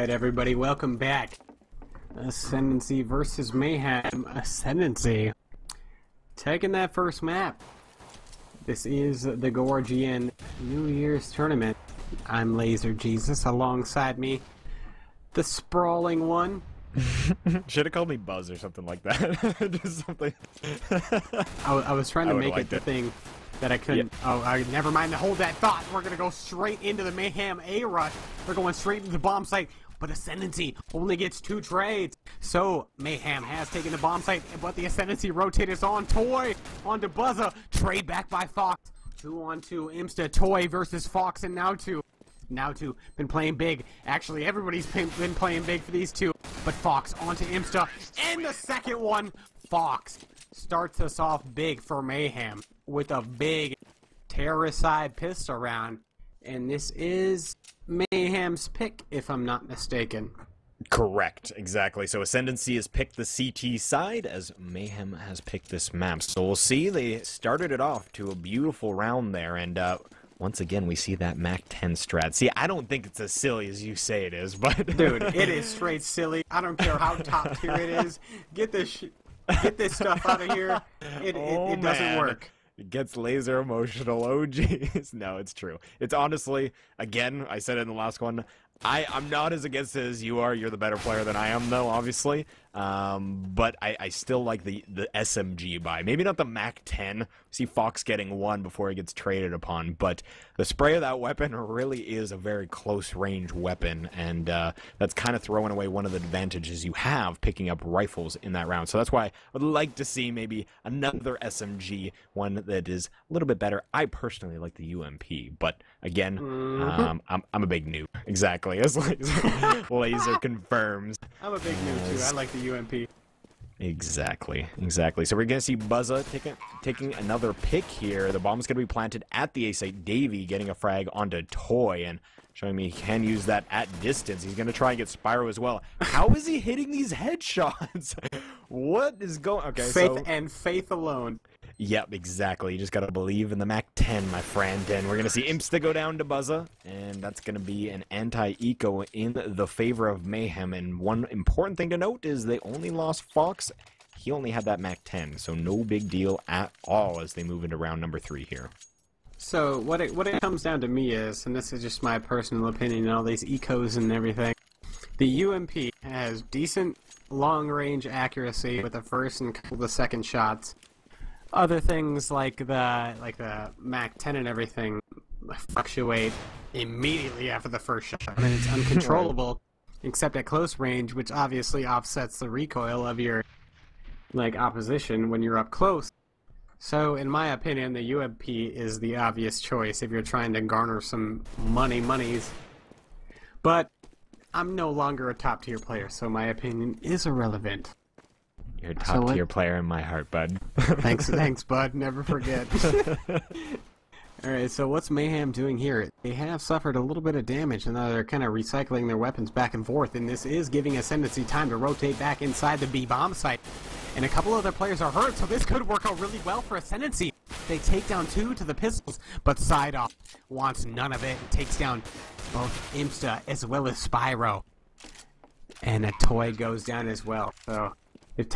Alright everybody, welcome back. Ascendancy versus Mayhem. Ascendancy. Taking that first map. This is the RGN New Year's Tournament. I'm Laser Jesus, alongside me, the sprawling one. Should have called me Buzz or something like that. Just something. I was trying to make it the thing that I couldn't. Yeah. Oh, never mind. Hold that thought. We're gonna go straight into the Mayhem A rush. We're going straight into the bomb site. But Ascendancy only gets 2 trades. So Mayhem has taken the bomb site, but the Ascendancy rotators on Toy onto Buzza. Trade back by Fox. 2-on-2 Imsta. Toy versus Fox and Now2. Now2 been playing big. Actually, everybody's been playing big for these two. But Fox onto Imsta. And the second one, Fox starts us off big for Mayhem with a big terroricide pistol round. And this is Mayhem's pick, if I'm not mistaken. Correct, exactly. So Ascendancy has picked the CT side, as Mayhem has picked this map. So we'll see. They started it off to a beautiful round there, and once again, we see that Mac 10 strat. See, I don't think it's as silly as you say it is, but dude, it is straight silly. I don't care how top tier it is. Get this stuff out of here. It doesn't work. It gets laser emotional. Oh, jeez. No, it's true. It's honestly, again, I said it in the last one, I'm not as against it as you are. You're the better player than I am, though, obviously. But I still like the SMG buy. Maybe not the Mac 10. See Fox getting 1 before he gets traded upon. But the spray of that weapon really is a very close-range weapon. And that's kind of throwing away one of the advantages you have picking up rifles in that round. So that's why I would like to see maybe another SMG, one that is a little bit better. I personally like the UMP. But, again, I'm a big noob. Exactly. As Laser confirms. I'm a big noob too. I like the UMP. Exactly. So we're gonna see Buzza taking another pick here. The bomb's gonna be planted at the A site. Davey getting a frag onto Toy and showing me he can use that at distance. He's gonna try and get Spyro as well. How is he hitting these headshots? What is going? Okay, faith and faith alone. Yep, exactly. You just gotta believe in the Mac 10, my friend. And we're gonna see Imsta go down to Buzza, and that's gonna be an anti-eco in the favor of Mayhem. And one important thing to note is they only lost Fox. He only had that Mac 10, so no big deal at all as they move into round number 3 here. So what it comes down to me is, and this is just my personal opinion, all these ecos and everything, the UMP has decent long-range accuracy with the first and couple of the second shots. Other things like the Mac 10 and everything fluctuate immediately after the first shot. I mean, it's uncontrollable, except at close range, which obviously offsets the recoil of your opposition when you're up close. So, in my opinion, the UMP is the obvious choice if you're trying to garner some monies. But I'm no longer a top tier player, so my opinion is irrelevant. You're a top-tier player in my heart, bud. Thanks, bud. Never forget. Alright, so what's Mayhem doing here? They have suffered a little bit of damage, and now they're kind of recycling their weapons back and forth, and this is giving Ascendancy time to rotate back inside the B-bomb site. And a couple other players are hurt, so this could work out really well for Ascendancy. They take down 2 to the pistols, but Side-Off wants none of it and takes down both Imsta as well as Spyro. And a Toy goes down as well, so if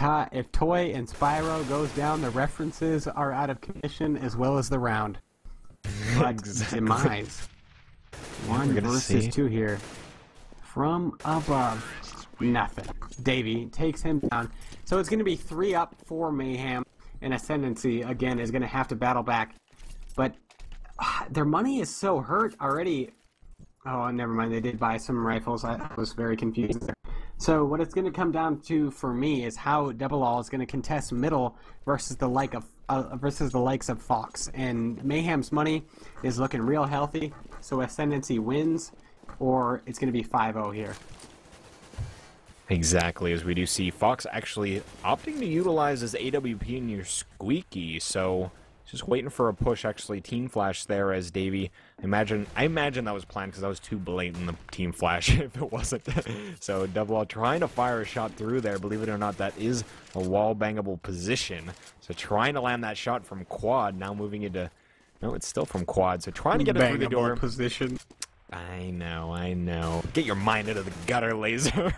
Toy and Spyro goes down, the references are out of commission as well as the round. But demise. 1 versus 2 here. From above. Nothing. Davey takes him down. So it's going to be 3 up for Mayhem. And Ascendancy, again, is going to have to battle back. But their money is so hurt already. Oh, never mind. They did buy some rifles. I was very confused there. So what it's going to come down to for me is how Double All is going to contest middle versus the likes of Fox. And Mayhem's money is looking real healthy. So Ascendancy wins, or it's going to be 5-0 here. Exactly, as we do see Fox actually opting to utilize his AWP in your squeaky. So just waiting for a push, actually. Team flash there as Davey. I imagine that was planned because that was too blatant, the team flash, if it wasn't. So Double All trying to fire a shot through there. Believe it or not, that is a wall bangable position. So trying to land that shot from quad. Now moving into... No, it's still from quad. So trying to get it through the door. Position. I know. Get your mind out of the gutter, Laser.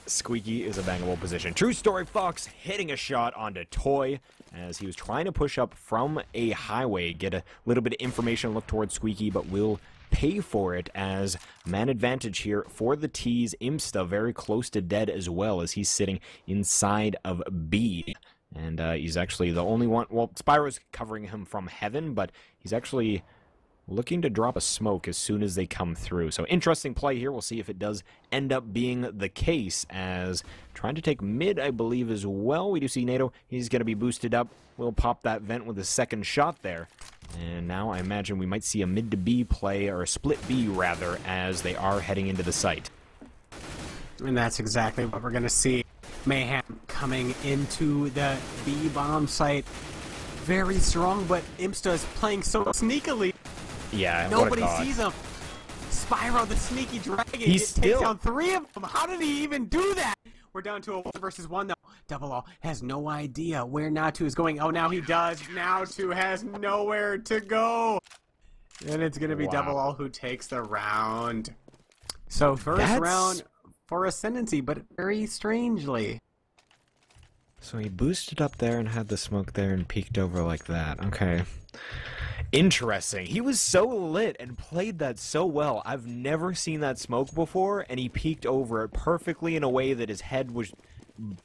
Squeaky is a bangable position. True story, Fox hitting a shot onto Toy as he was trying to push up from a highway, get a little bit of information, look towards Squeaky, but will pay for it as man advantage here for the T's. Imsta very close to dead as well as he's sitting inside of B. And he's actually the only one. Well, Spyro's covering him from heaven, but he's actually looking to drop a smoke as soon as they come through. So interesting play here. We'll see if it does end up being the case, as trying to take mid, I believe, as well. We do see NATO. He's going to be boosted up. We'll pop that vent with a second shot there. And now I imagine we might see a mid to B play, or a split B rather, as they are heading into the site. And that's exactly what we're going to see. Mayhem coming into the B bomb site. Very strong, but Imsta is playing so sneakily. Yeah, nobody sees him. Spyro, the sneaky dragon, takes down 3 of them. How did he even do that? We're down to a 1 versus 1 though. Double O has no idea where Natu is going. Oh, now he does. Natu has nowhere to go. And it's going to be Double O who takes the round. So first round for Ascendancy, but very strangely. So he boosted up there and had the smoke there and peeked over like that. Okay. Interesting. He was so lit and played that so well. I've never seen that smoke before, and he peeked over it perfectly in a way that his head was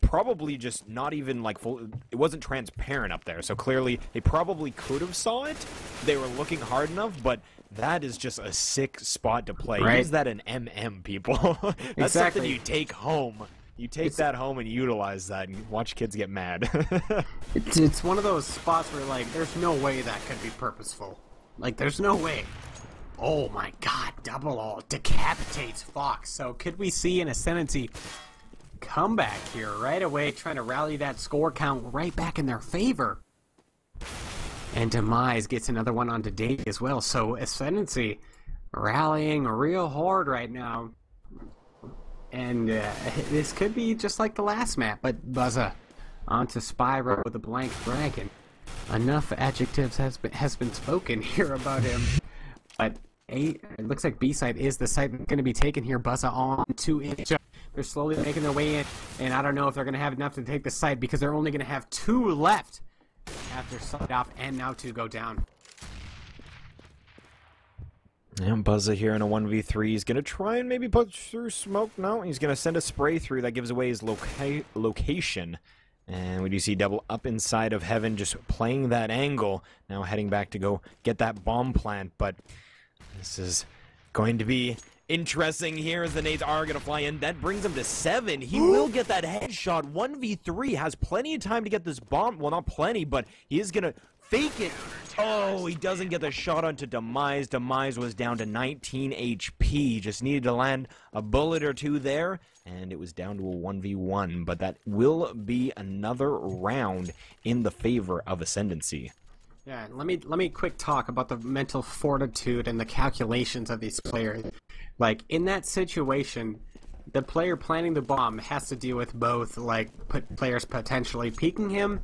probably just not even like full. It wasn't transparent up there, so clearly they probably could have saw it. They were looking hard enough, but that is just a sick spot to play. Right. Use that in MM, people. That's something you take home. You take that home and utilize that and watch kids get mad. It's one of those spots where, like, there's no way that could be purposeful. Like, there's no way. Oh my god, Double O decapitates Fox. So could we see an Ascendancy comeback here right away, trying to rally that score count right back in their favor? And Demise gets another one onto Davey as well. So Ascendancy rallying real hard right now. And this could be just like the last map, but Buzza onto Spyro with a blank dragon. Enough adjectives has been spoken here about him. But it looks like B site is the site that's going to be taken here. Buzza on to it. They're slowly making their way in, and I don't know if they're going to have enough to take the site because they're only going to have 2 left after site off and now 2 go down. And Buzza here in a 1v3. He's going to try and maybe put through smoke. No, he's going to send a spray through. That gives away his location. And we do see Double up inside of Heaven, just playing that angle. Now heading back to go get that bomb plant. But this is going to be interesting here as the nades are going to fly in. That brings him to 7. He will get that headshot. 1v3 has plenty of time to get this bomb. Well, not plenty, but he is going to fake it. Oh, he doesn't get the shot onto Demise. Demise was down to 19 HP. Just needed to land a bullet or 2 there, and it was down to a 1v1. But that will be another round in the favor of Ascendancy. Yeah, let me quick talk about the mental fortitude and the calculations of these players. Like, in that situation, the player planning the bomb has to deal with both, like, players potentially peeking him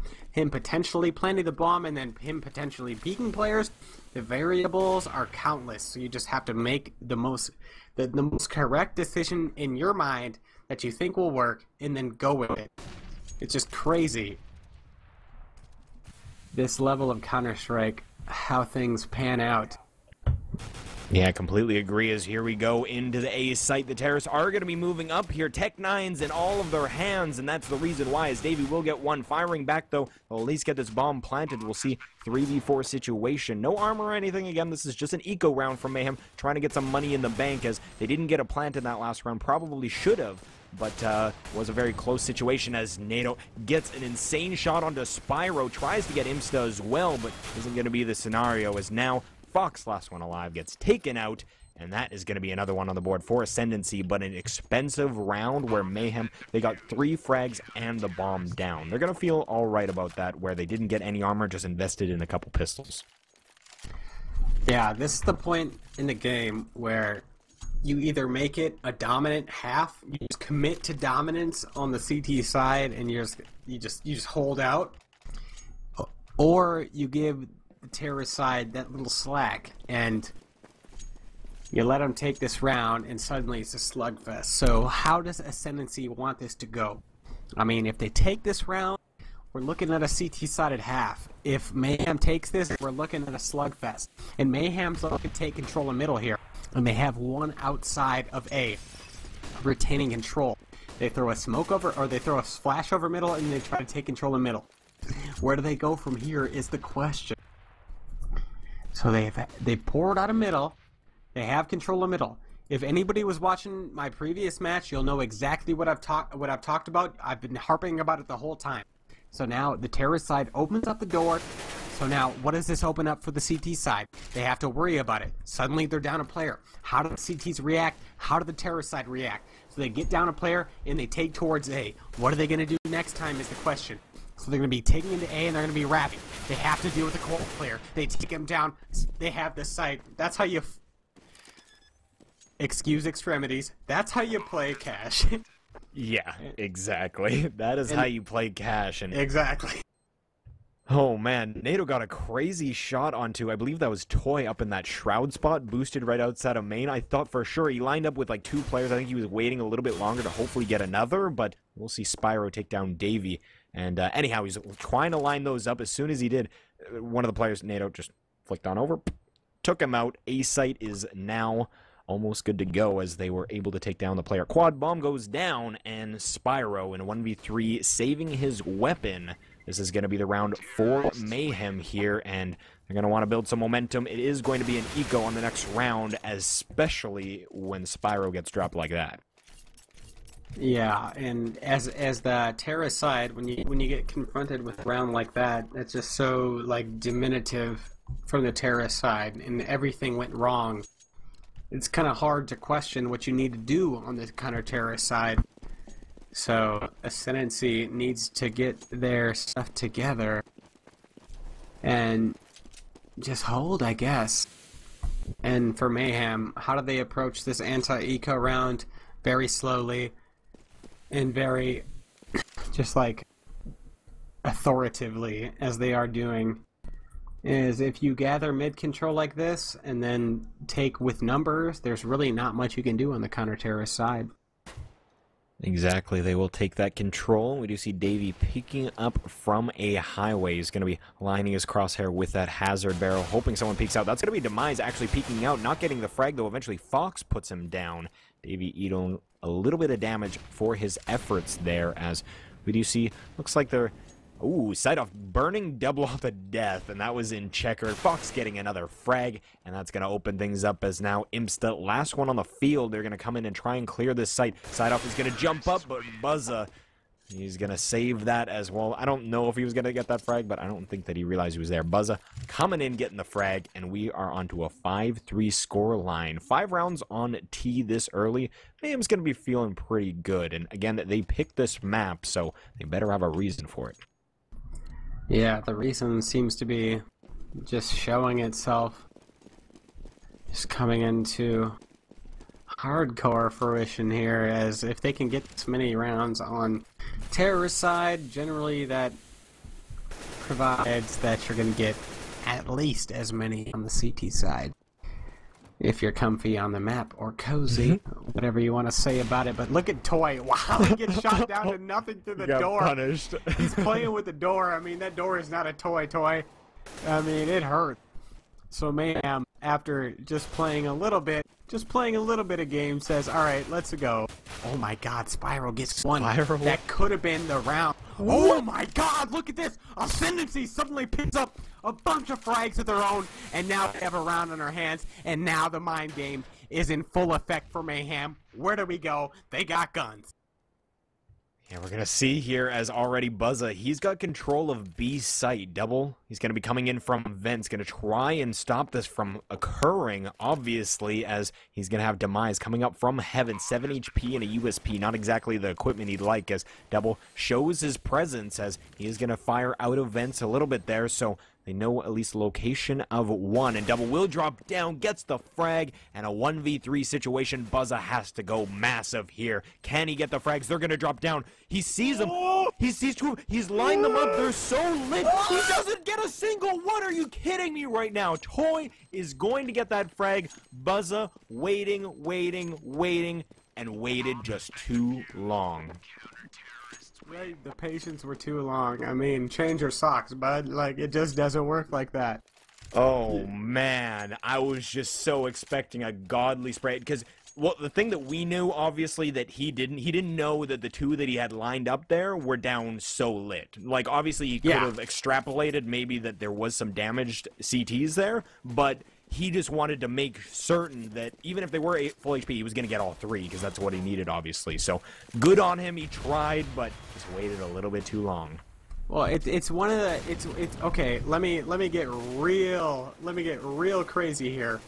potentially planting the bomb, and then him potentially peeking players. The variables are countless, so you just have to make the most correct decision in your mind that you think will work, and then go with it. It's just crazy. This level of Counter-Strike, how things pan out. Yeah, I completely agree, as here we go into the A site. The terrorists are going to be moving up here. Tech 9s in all of their hands, and that's the reason why, as Davey will get one. Firing back, though, they'll at least get this bomb planted. We'll see 3v4 situation. No armor or anything. Again, this is just an eco round from Mayhem, trying to get some money in the bank, as they didn't get a plant in that last round. Probably should have, but was a very close situation, as NATO gets an insane shot onto Spyro. Tries to get Imsta as well, but isn't going to be the scenario, as now Fox, last one alive, gets taken out, and that is going to be another one on the board for Ascendancy, but an expensive round where Mayhem, they got 3 frags and the bomb down. They're going to feel all right about that, where they didn't get any armor, just invested in a couple pistols. Yeah, this is the point in the game where you either make it a dominant half, you just commit to dominance on the CT side, and you just hold out, or you give the terrorist side that little slack. And You let them take this round, and suddenly it's a slugfest. So how does Ascendancy want this to go? I mean, if they take this round, we're looking at a CT-sided half. If Mayhem takes this, we're looking at a slugfest. And Mayhem's looking to take control of middle here. And they have one outside of A, retaining control. They throw a smoke over, or they throw a flash over middle, and they try to take control of middle. Where do they go from here is the question. So they poured out of middle. They have control of middle. If anybody was watching my previous match, you'll know exactly what I've talked about. I've been harping about it the whole time. So now the terrorist side opens up the door. So now what does this open up for the CT side? They have to worry about it. Suddenly they're down a player. How do the CTs react? How do the terrorist side react? So they get down a player and they take towards A. What are they going to do next time is the question. So they're going to be taking into A and they're going to be wrapping. They have to deal with the cold player. They take him down. They have the site. That's how you... Excuse extremities. That's how you play Cash. Yeah, exactly. That is how you play Cash. And exactly. Oh man, NATO got a crazy shot onto, I believe that was Toy up in that shroud spot, boosted right outside of main. I thought for sure he lined up with like 2 players. I think he was waiting a little bit longer to hopefully get another, but we'll see Spyro take down Davey. And anyhow, he's trying to line those up. As soon as he did, one of the players, NATO, just flicked on over, took him out. A-site is now almost good to go as they were able to take down the player. Quad bomb goes down, and Spyro in 1v3 saving his weapon. This is going to be the round for Mayhem here, and they're going to want to build some momentum. It is going to be an eco on the next round, especially when Spyro gets dropped like that. Yeah, and as the terrorist side, when you get confronted with a round like that, it's just so like diminutive from the terrorist side, and everything went wrong. It's kind of hard to question what you need to do on the counter-terrorist side. So Ascendancy needs to get their stuff together and just hold, I guess. And for Mayhem, how do they approach this anti-eco round? Very slowly and very just like authoritatively, as they are doing. Is if you gather mid control like this and then take with numbers, there's really not much you can do on the counter-terrorist side. Exactly, they will take that control. We do see Davey picking up from a highway. He's going to be lining his crosshair with that hazard barrel, hoping someone peeks out. That's going to be Demise actually peeking out, not getting the frag, though eventually Fox puts him down. Davey eating a little bit of damage for his efforts there, as we do see, looks like they're... Ooh, side off, burning double off to death, and that was in checker. Fox getting another frag, and that's going to open things up as now Imsta, last one on the field. They're going to come in and try and clear this site. Side off is going to jump up, but Buzza, he's going to save that as well. I don't know if he was going to get that frag, but I don't think that he realized he was there. Buzza coming in, getting the frag, and we are onto a 5-3 score line. 5 rounds on T this early. Mayhem's going to be feeling pretty good, and again, they picked this map, so they better have a reason for it. Yeah, the reason seems to be just showing itself, just coming into hardcore fruition here, as if they can get this many rounds on terrorist side, generally that provides that you're going to get at least as many on the CT side. If you're comfy on the map, or cozy, whatever you want to say about it. But look at Toy. Wow, he gets shot down to nothing through the door. Punished. He's playing with the door. I mean, that door is not a toy. I mean, it hurt. So Mayhem, after just playing a little bit of game, says, all right, let's go. Oh my god, Spyro gets one. That could have been the round. Oh my god, look at this. Ascendancy suddenly picks up a bunch of frags of their own, and now they have a round on their hands, and now the mind game is in full effect for Mayhem. Where do we go? They got guns. Yeah, we're going to see here as already Buzza, he's got control of B site. Double, he's going to be coming in from vents, going to try and stop this from occurring, obviously, as he's going to have Demise coming up from heaven. 7 HP and a USP, not exactly the equipment he'd like, as Double shows his presence, as he is going to fire out of vents a little bit there, so They know at least the location of one, and Double will drop down, gets the frag, and a 1v3 situation. Buzza has to go massive here. Can he get the frags? They're gonna drop down. He sees them. He sees two. He's lined them up. They're so lit. He doesn't get a single one. Are you kidding me right now? Toy is going to get that frag. Buzza waiting, and waited just too long. Right, the patience were too long. I mean, change your socks, bud. Like, it just doesn't work like that. Oh, man. I was just so expecting a godly spray. Because, well, the thing that we knew, obviously, that he didn't know that the two that he had lined up there were down so lit. Like, obviously, he could have extrapolated maybe that there was some damaged CTs there, but he just wanted to make certain that even if they were full HP, he was going to get all three, because that's what he needed, obviously. So, good on him. He tried, but just waited a little bit too long. Well, it's one of the it's okay. Let me get real crazy here.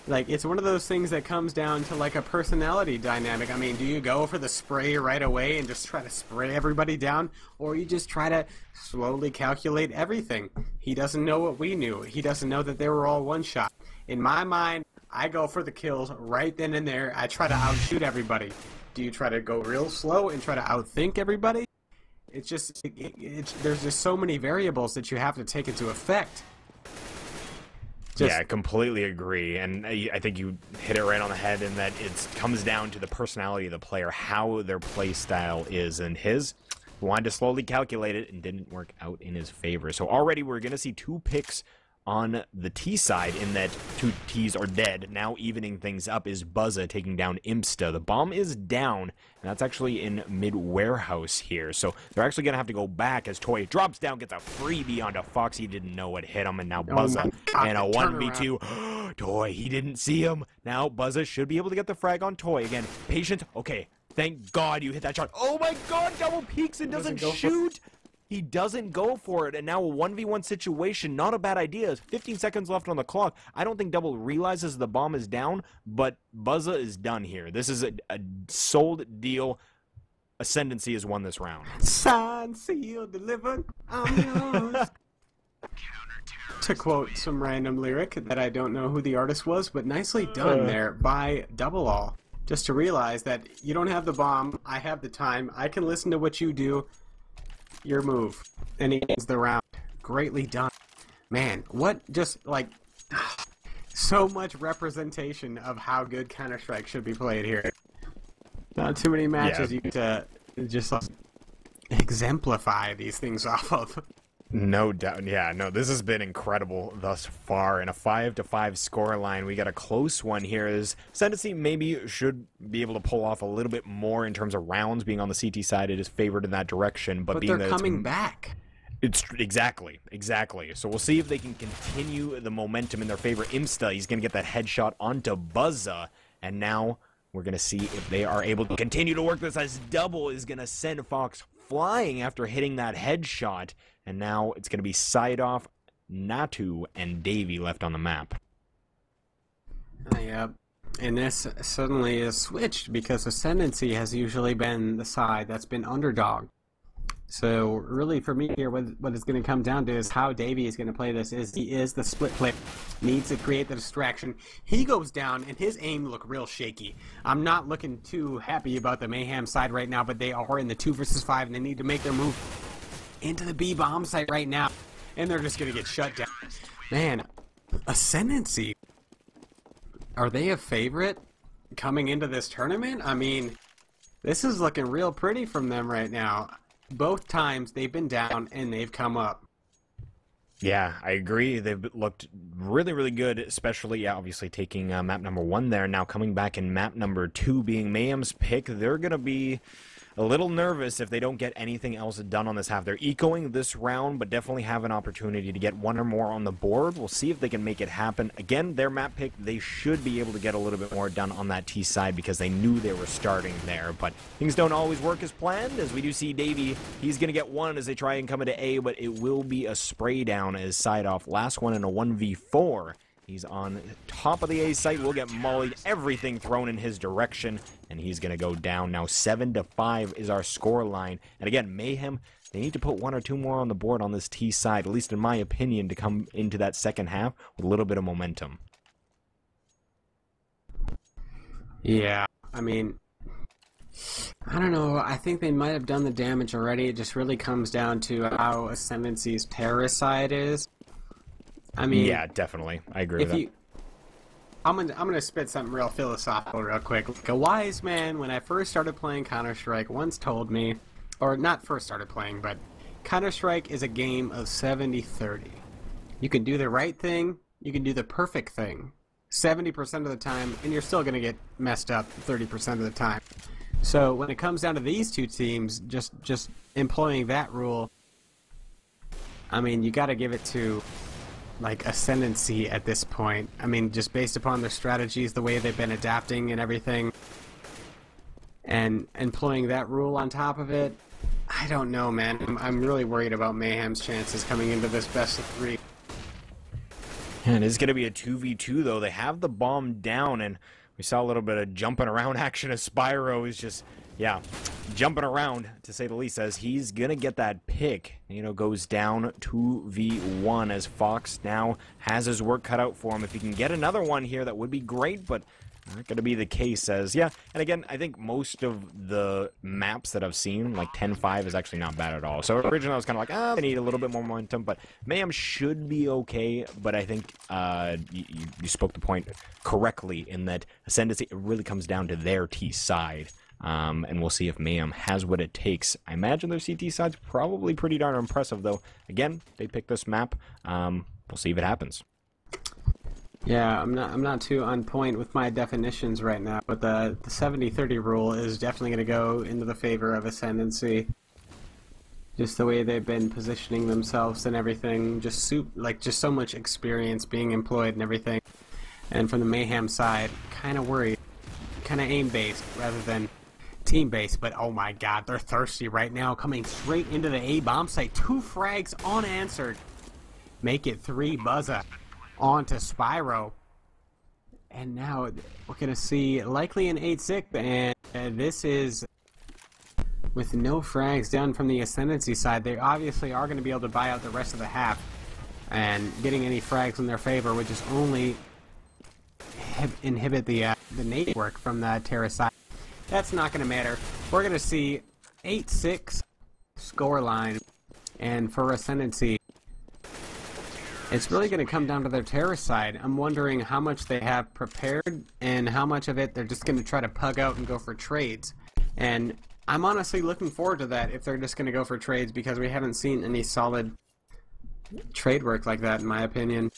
Like, it's one of those things that comes down to like a personality dynamic. I mean, do you go for the spray right away and just try to spray everybody down, or you just try to slowly calculate everything? He doesn't know what we knew. He doesn't know that they were all one shot. In my mind, I go for the kills right then and there. I try to outshoot everybody. Do you try to go real slow and try to outthink everybody? It's just there's just so many variables that you have to take into effect. Yeah, I completely agree, and I think you hit it right on the head in that it comes down to the personality of the player, how their play style is, and his wanted to slowly calculate it and didn't work out in his favor. So already we're going to see 2 picks on the T side in that 2 Ts are dead. Now evening things up is Buzza taking down Imsta. The bomb is down, and that's actually in mid-warehouse here. So they're actually going to have to go back as Toy drops down, gets a freebie onto Fox. He didn't know what hit him, and now Buzza and a 1v2. Toy, he didn't see him. Now Buzza should be able to get the frag on Toy. Again, patient. Okay, thank God you hit that shot. Oh my God, double peeks and doesn't shoot. He doesn't go for it, and now a 1v1 situation, not a bad idea. 15 seconds left on the clock. I don't think Double realizes the bomb is down, but Buzza is done here. This is a sold deal. Ascendancy has won this round. Signed, sealed, delivered, I'm yours. To quote some random lyric that I don't know who the artist was, but nicely done there by Double All. Just to realize that you don't have the bomb, I have the time, I can listen to what you do. Your move, and he ends the round. Greatly done. Man, what just like so much representation of how good Counter-Strike should be played here. Not too many matches you get to just like, exemplify these things off of. No doubt. Yeah, no, this has been incredible thus far. In a 5-5 scoreline, we got a close one here. As Ascendancy maybe should be able to pull off a little bit more in terms of rounds. Being on the CT side, it is favored in that direction. But being they're coming back. It's exactly. So we'll see if they can continue the momentum in their favor. Imsta, he's going to get that headshot onto Buzza. And now we're going to see if they are able to continue to work this, as Double is going to send Fox flying after hitting that headshot. And now it's going to be Side-Off, Natu, and Davey left on the map. Yep. And this suddenly is switched because Ascendancy has usually been the side that's been underdog. So really for me here, what it's going to come down to is how Davey is going to play this. He is the split player, needs to create the distraction. He goes down and his aim look real shaky. I'm not looking too happy about the Mayhem side right now, but they are in the 2 versus 5 and they need to make their move into the B bomb site right now, and they're just gonna get shut down. Man, Ascendancy, are they a favorite coming into this tournament? I mean, this is looking real pretty from them right now. Both times they've been down and they've come up. Yeah, I agree. They've looked really good, especially, obviously taking map number 1 there. Now coming back in map number 2 being Mayhem's pick, they're going to be a little nervous if they don't get anything else done on this half. They're ecoing this round, but definitely have an opportunity to get 1 or more on the board. We'll see if they can make it happen. Again, their map pick, they should be able to get a little bit more done on that T side because they knew they were starting there. But things don't always work as planned, as we do see Davey. He's going to get 1 as they try and come into A, but it will be a spray down as Side-Off. Last one in a 1v4 He's on top of the A site. We'll get mollied. Everything thrown in his direction. And he's going to go down. Now 7-5 is our score line. And again, Mayhem, they need to put 1 or 2 more on the board on this T side, at least in my opinion, to come into that second half with a little bit of momentum. Yeah, I mean, I don't know. I think they might have done the damage already. It just really comes down to how Ascendancy's terrorist side is. I mean, yeah, definitely. I agree with that. I'm gonna spit something real philosophical real quick. Like a wise man, when I first started playing Counter-Strike, once told me, or not first started playing, but Counter-Strike is a game of 70-30. You can do the right thing, you can do the perfect thing 70% of the time, and you're still gonna get messed up 30% of the time. So when it comes down to these two teams, just employing that rule, I mean, you got to give it to like Ascendancy at this point. I mean, just based upon their strategies, the way they've been adapting and everything, and employing that rule on top of it, I don't know, man. I'm really worried about Mayhem's chances coming into this best of 3. And it is going to be a 2v2, though. They have the bomb down, and we saw a little bit of jumping around action as Spyro is just, yeah, jumping around, to say the least, as he's going to get that pick. You know, goes down 2v1 as Fox now has his work cut out for him. If he can get another one here, that would be great, but not going to be the case as, yeah. And again, I think most of the maps that I've seen, like 10-5, is actually not bad at all. So originally I was kind of like, they need a little bit more momentum, but Mayhem should be okay. But I think you spoke the point correctly in that Ascendancy, it really comes down to their T side. And we'll see if Mayhem has what it takes. I imagine their CT side's probably pretty darn impressive, though. Again, they picked this map. We'll see if it happens. Yeah, I'm not too on point with my definitions right now, but the 70-30 rule is definitely going to go into the favor of Ascendancy. Just the way they've been positioning themselves and everything, just so much experience being employed and everything. And from the Mayhem side, kind of worried, kind of aim-based rather than team-based. But oh my God, they're thirsty right now, coming straight into the A bomb site. 2 frags unanswered, make it 3 buzzer. On to Spyro, and now we're gonna see likely an 8-6, and this is with no frags down from the Ascendancy side. They obviously are going to be able to buy out the rest of the half, and getting any frags in their favor would just only inhibit the nade work from the Terra side. That's not going to matter. We're going to see 8-6 scoreline, and for Ascendancy, it's really going to come down to their terror side. I'm wondering how much they have prepared and how much of it they're just going to try to pug out and go for trades. And I'm honestly looking forward to that if they're just going to go for trades, because we haven't seen any solid trade work like that, in my opinion.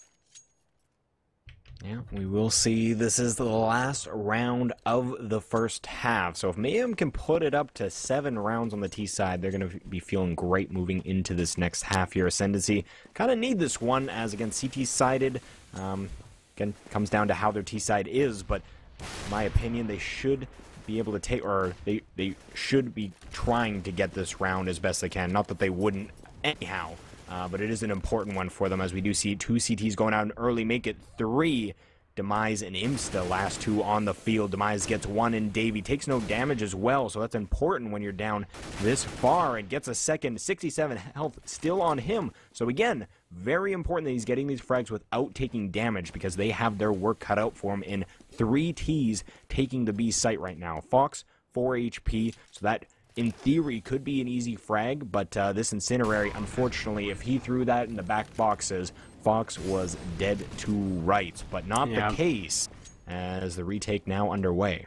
Yeah, we will see. This is the last round of the first half. So if Mayhem can put it up to 7 rounds on the T side, they're going to be feeling great moving into this next half here. Ascendancy kind of need this one, as again, CT-sided. Again, comes down to how their T side is, but in my opinion, they should be able to take, or they should be trying to get this round as best they can. Not that they wouldn't anyhow. But it is an important one for them, as we do see 2 CTs going out early, make it 3. Demise and Imsta, last 2 on the field. Demise gets 1, and Davey takes no damage as well, so that's important when you're down this far, and gets a second. 67 health still on him. So again, very important that he's getting these frags without taking damage, because they have their work cut out for him in 3 Ts taking the B site right now. Fox, 4 HP, so that in theory could be an easy frag, but this Incinerary, unfortunately, if he threw that in the back boxes, Fox was dead to rights. But not the case, as the retake now underway.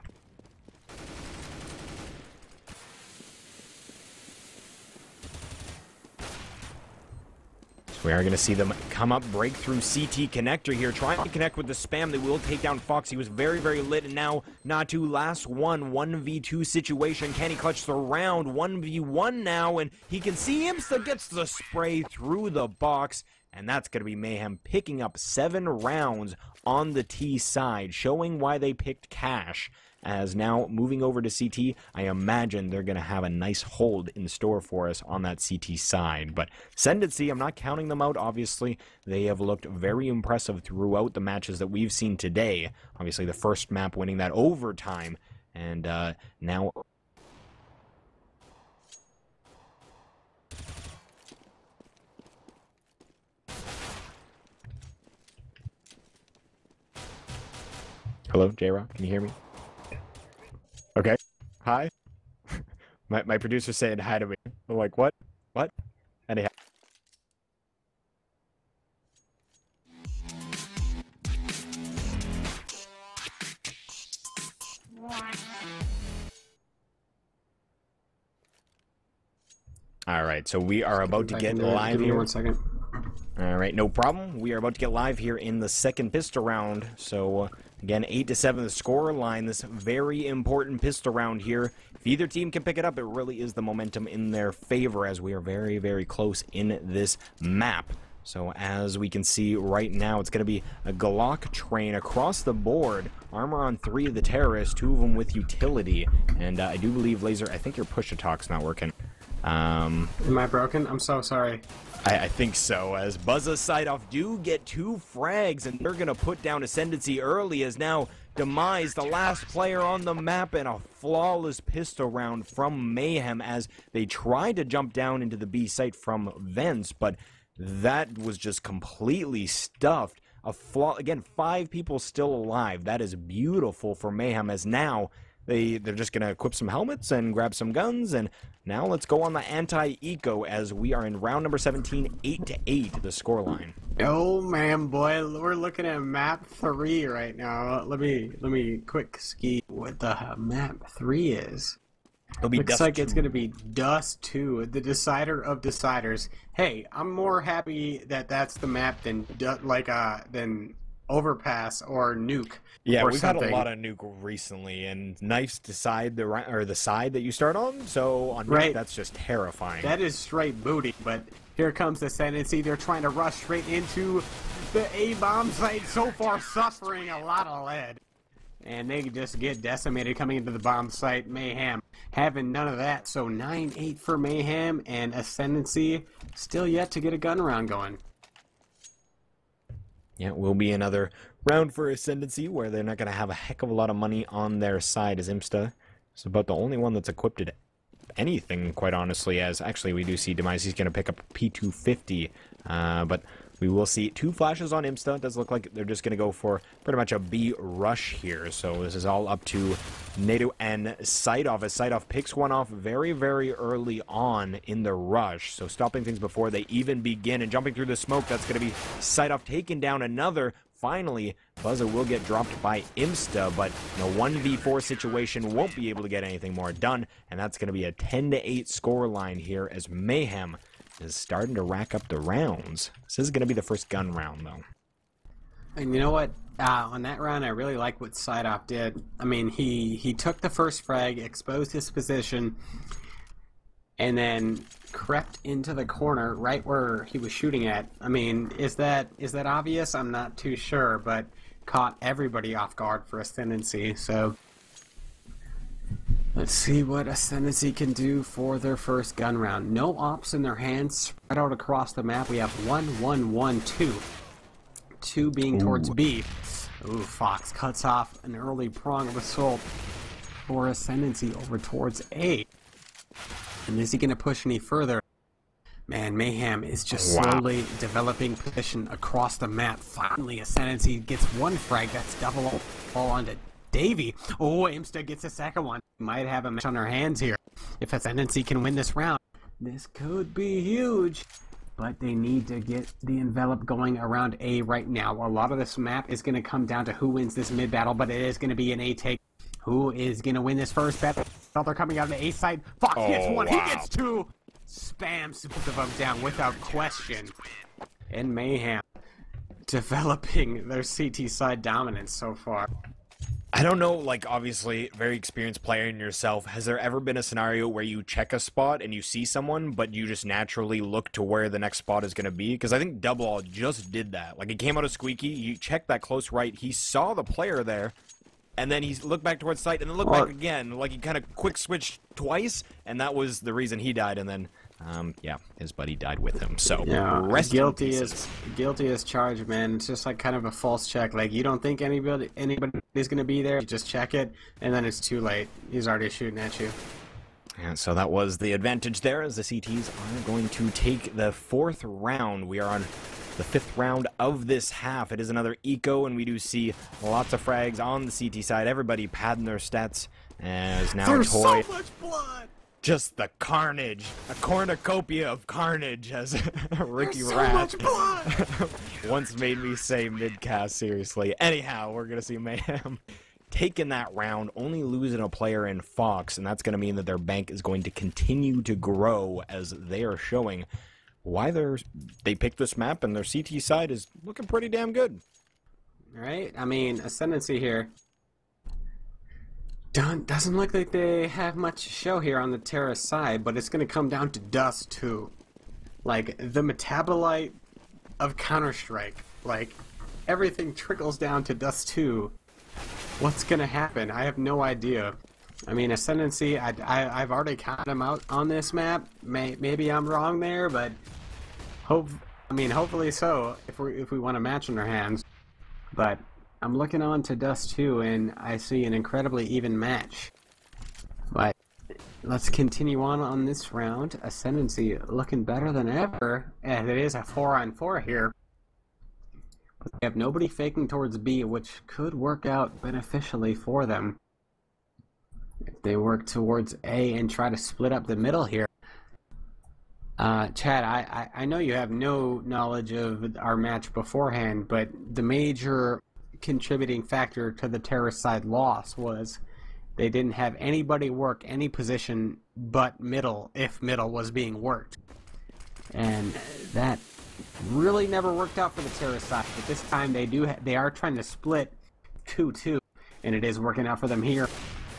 We are going to see them come up, break through CT connector here, trying to connect with the spam. They will take down Fox. He was very, very lit, and now Natu, last one, 1v2 situation. Can he clutch the round? 1v1 now, and he can see Imsta gets the spray through the box, and that's going to be Mayhem picking up 7 rounds on the T side, showing why they picked Cash as now moving over to CT, I imagine they're going to have a nice hold in store for us on that CT side. But Ascendancy, I'm not counting them out, obviously. They have looked very impressive throughout the matches that we've seen today. Obviously, the first map winning that overtime, and now... Hello, J-Rock, can you hear me? Okay. Hi. my producer's saying hi to me. I'm like, what? What? Anyhow. Alright, so we are about to get live Give me here. 1 second. Alright, no problem. We are about to get live here in the second pistol round. So, again, 8-7 the score line. This very important pistol round here. If either team can pick it up, it really is the momentum in their favor, as we are very, very close in this map. So, as we can see right now, it's going to be a Glock train across the board. Armor on 3 of the terrorists, 2 of them with utility. And I do believe, Laser, I think your push-to-talk's not working. Am I broken? I'm so sorry. I think so, as Buzza's side-off do get 2 frags, and they're going to put down Ascendancy early, as now Demise, the last player on the map, and a flawless pistol round from Mayhem as they tried to jump down into the B site from vents, but that was just completely stuffed. Again, 5 people still alive. That is beautiful for Mayhem, as now they're just going to equip some helmets and grab some guns, and now let's go on the anti-eco as we are in round number 17, 8-8, the scoreline. Oh man, boy, we're looking at map 3 right now. Let me quick ski what the map 3 is. It'll be Looks like Dust2. it's gonna be Dust2, the decider of deciders. Hey, I'm more happy that that's the map than Overpass or Nuke. Yeah, or we've something. had a lot of Nuke recently, and Knifes decide the side that you start on. So on Nuke, Right. that's just terrifying. That is straight booty, but here comes the Ascendancy. They're trying to rush straight into the A-bomb site, so far suffering a lot of lead. And they just get decimated coming into the bomb site. Mayhem having none of that, so 9-8 for Mayhem, and Ascendancy still yet to get a gun round going. Yeah, it will be another round for Ascendancy where they're not going to have a heck of a lot of money on their side, as Imsta is about the only one that's equipped at anything, quite honestly, as actually we do see Demise. He's going to pick up P250, but we will see 2 flashes on Imsta. It does look like they're just going to go for pretty much a B rush here, so this is all up to NATO and Sight-Off, as Sight-Off picks one off very, very early on in the rush, so stopping things before they even begin, and jumping through the smoke, that's going to be Sight-Off taking down another. Finally, Buzza will get dropped by Imsta, but in a 1v4 situation won't be able to get anything more done, and that's going to be a 10-8 score line here as Mayhem is starting to rack up the rounds. This is going to be the first gun round, though. And you know what? On that round, I really like what Side-Off did. I mean, he took the first frag, exposed his position, and then crept into the corner right where he was shooting at. I mean, is that obvious? I'm not too sure, but caught everybody off guard for Ascendancy, so let's see what Ascendancy can do for their first gun round. No ops in their hands, spread out across the map. We have 1-1-1-2. 2 being towards B. Ooh, Fox cuts off an early prong of assault for Ascendancy over towards A. And is he going to push any further? Man, Mayhem is just slowly developing position across the map. Finally, Ascendancy gets 1 frag. That's double all onto Davey. Oh, Imsta gets a second one. Might have a match on their hands here. If Ascendancy can win this round, this could be huge. But they need to get the envelop going around A right now. A lot of this map is going to come down to who wins this mid battle, but it is going to be an A take. Who is going to win this first battle? They're coming out of the A side. Fox gets 1, he gets 2. Spams both of them down without question. And Mayhem developing their CT side dominance so far. I don't know, like, obviously, very experienced player in yourself, has there ever been a scenario where you check a spot and you see someone, but you just naturally look to where the next spot is going to be? Because I think Double All just did that. Like, he came out of Squeaky, he checked that close right, he saw the player there, and then he looked back towards site, and then looked back again, like he kind of quick switched twice, and that was the reason he died, and then, yeah, his buddy died with him, so, yeah, rest guilty in as guilty as charged, man. It's just like kind of a false check. Like, you don't think anybody's gonna be there, you just check it, and then it's too late. He's already shooting at you. And so that was the advantage there, as the CTs are going to take the 4th round. We are on the 5th round of this half. It is another eco, and we do see lots of frags on the CT side. Everybody padding their stats, as now There's Toy... so much blood! Just the carnage. A cornucopia of carnage, as Ricky There's Rat so much blood! once made me say mid-cast, seriously. Anyhow, we're going to see Mayhem taking that round, only losing a player in Fox, and that's going to mean that their bank is going to continue to grow, as they are showing why they picked this map, and their CT side is looking pretty damn good. Right? I mean, Ascendancy here doesn't look like they have much to show here on the Terra side, but it's going to come down to Dust2. Like, the metabolite of Counter-Strike. Like, everything trickles down to Dust2. What's going to happen? I have no idea. I mean, Ascendancy, I've already counted them out on this map. Maybe I'm wrong there, but hopefully so, if we want a match in our hands. But I'm looking on to Dust2, and I see an incredibly even match. But let's continue on this round. Ascendancy looking better than ever, as it is a 4-on-4 here. But they have nobody faking towards B, which could work out beneficially for them. If they work towards A and try to split up the middle here. Chad, I know you have no knowledge of our match beforehand, but the major contributing factor to the terrorist side loss was they didn't have anybody work any position but middle, if middle was being worked. And that really never worked out for the terrorist side, but this time they are trying to split 2-2, and it is working out for them here,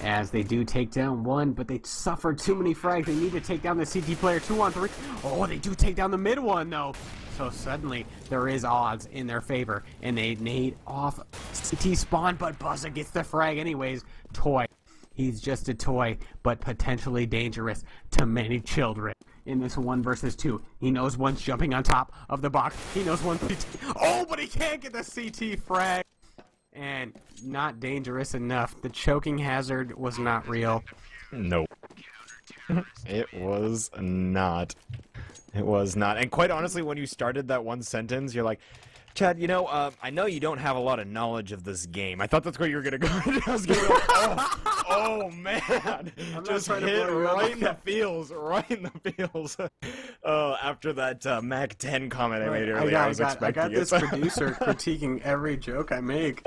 as they do take down one, but they suffered too many frags. They need to take down the CT player 2-on-3. Oh, they do take down the mid one, though. So suddenly, there is odds in their favor, and they nade off CT spawn, but Buzza gets the frag anyways. Toy. He's just a toy, but potentially dangerous to many children. In this 1 versus 2, he knows one's jumping on top of the box. He knows one's... Oh, but he can't get the CT frag. And not dangerous enough. The choking hazard was not real. Nope. It was not. It was not. And quite honestly, when you started that one sentence, you're like, Chad, you know, I know you don't have a lot of knowledge of this game. I thought that's where you were going to go. I was going to go, oh, man. Just hit right in the feels. Right in the feels. After that Mac 10 comment I made earlier, I was expecting I got this producer critiquing every joke I make.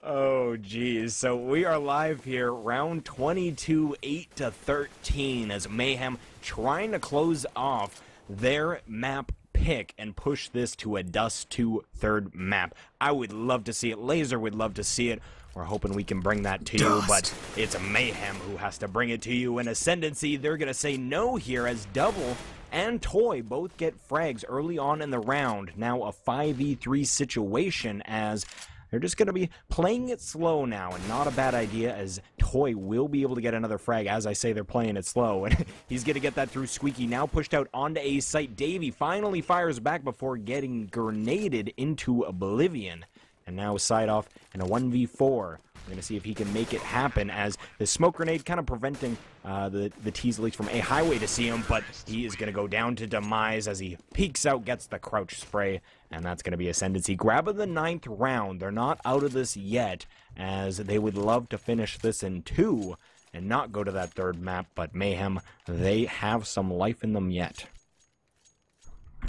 Oh, geez. So we are live here, round 22, 8-13, as Mayhem trying to close off their map pick and push this to a Dust2 third map. I would love to see it. Laser would love to see it. We're hoping we can bring that to you, but it's a Mayhem who has to bring it to you. And Ascendancy, they're going to say no here, as Double and Toy both get frags early on in the round. Now a 5v3 situation, as they're just going to be playing it slow now, and not a bad idea, as Toy will be able to get another frag. As I say, they're playing it slow, and he's going to get that through Squeaky. Now pushed out onto A site. Davey finally fires back before getting grenaded into oblivion. And now side off in a 1v4. We're going to see if he can make it happen, as the smoke grenade kind of preventing the tease leaks from A highway to see him, but he is going to go down to demise as he peeks out, gets the crouch spray, and that's going to be Ascendancy grabbing the 9th round. They're not out of this yet, as they would love to finish this in 2 and not go to that third map, but Mayhem, they have some life in them yet.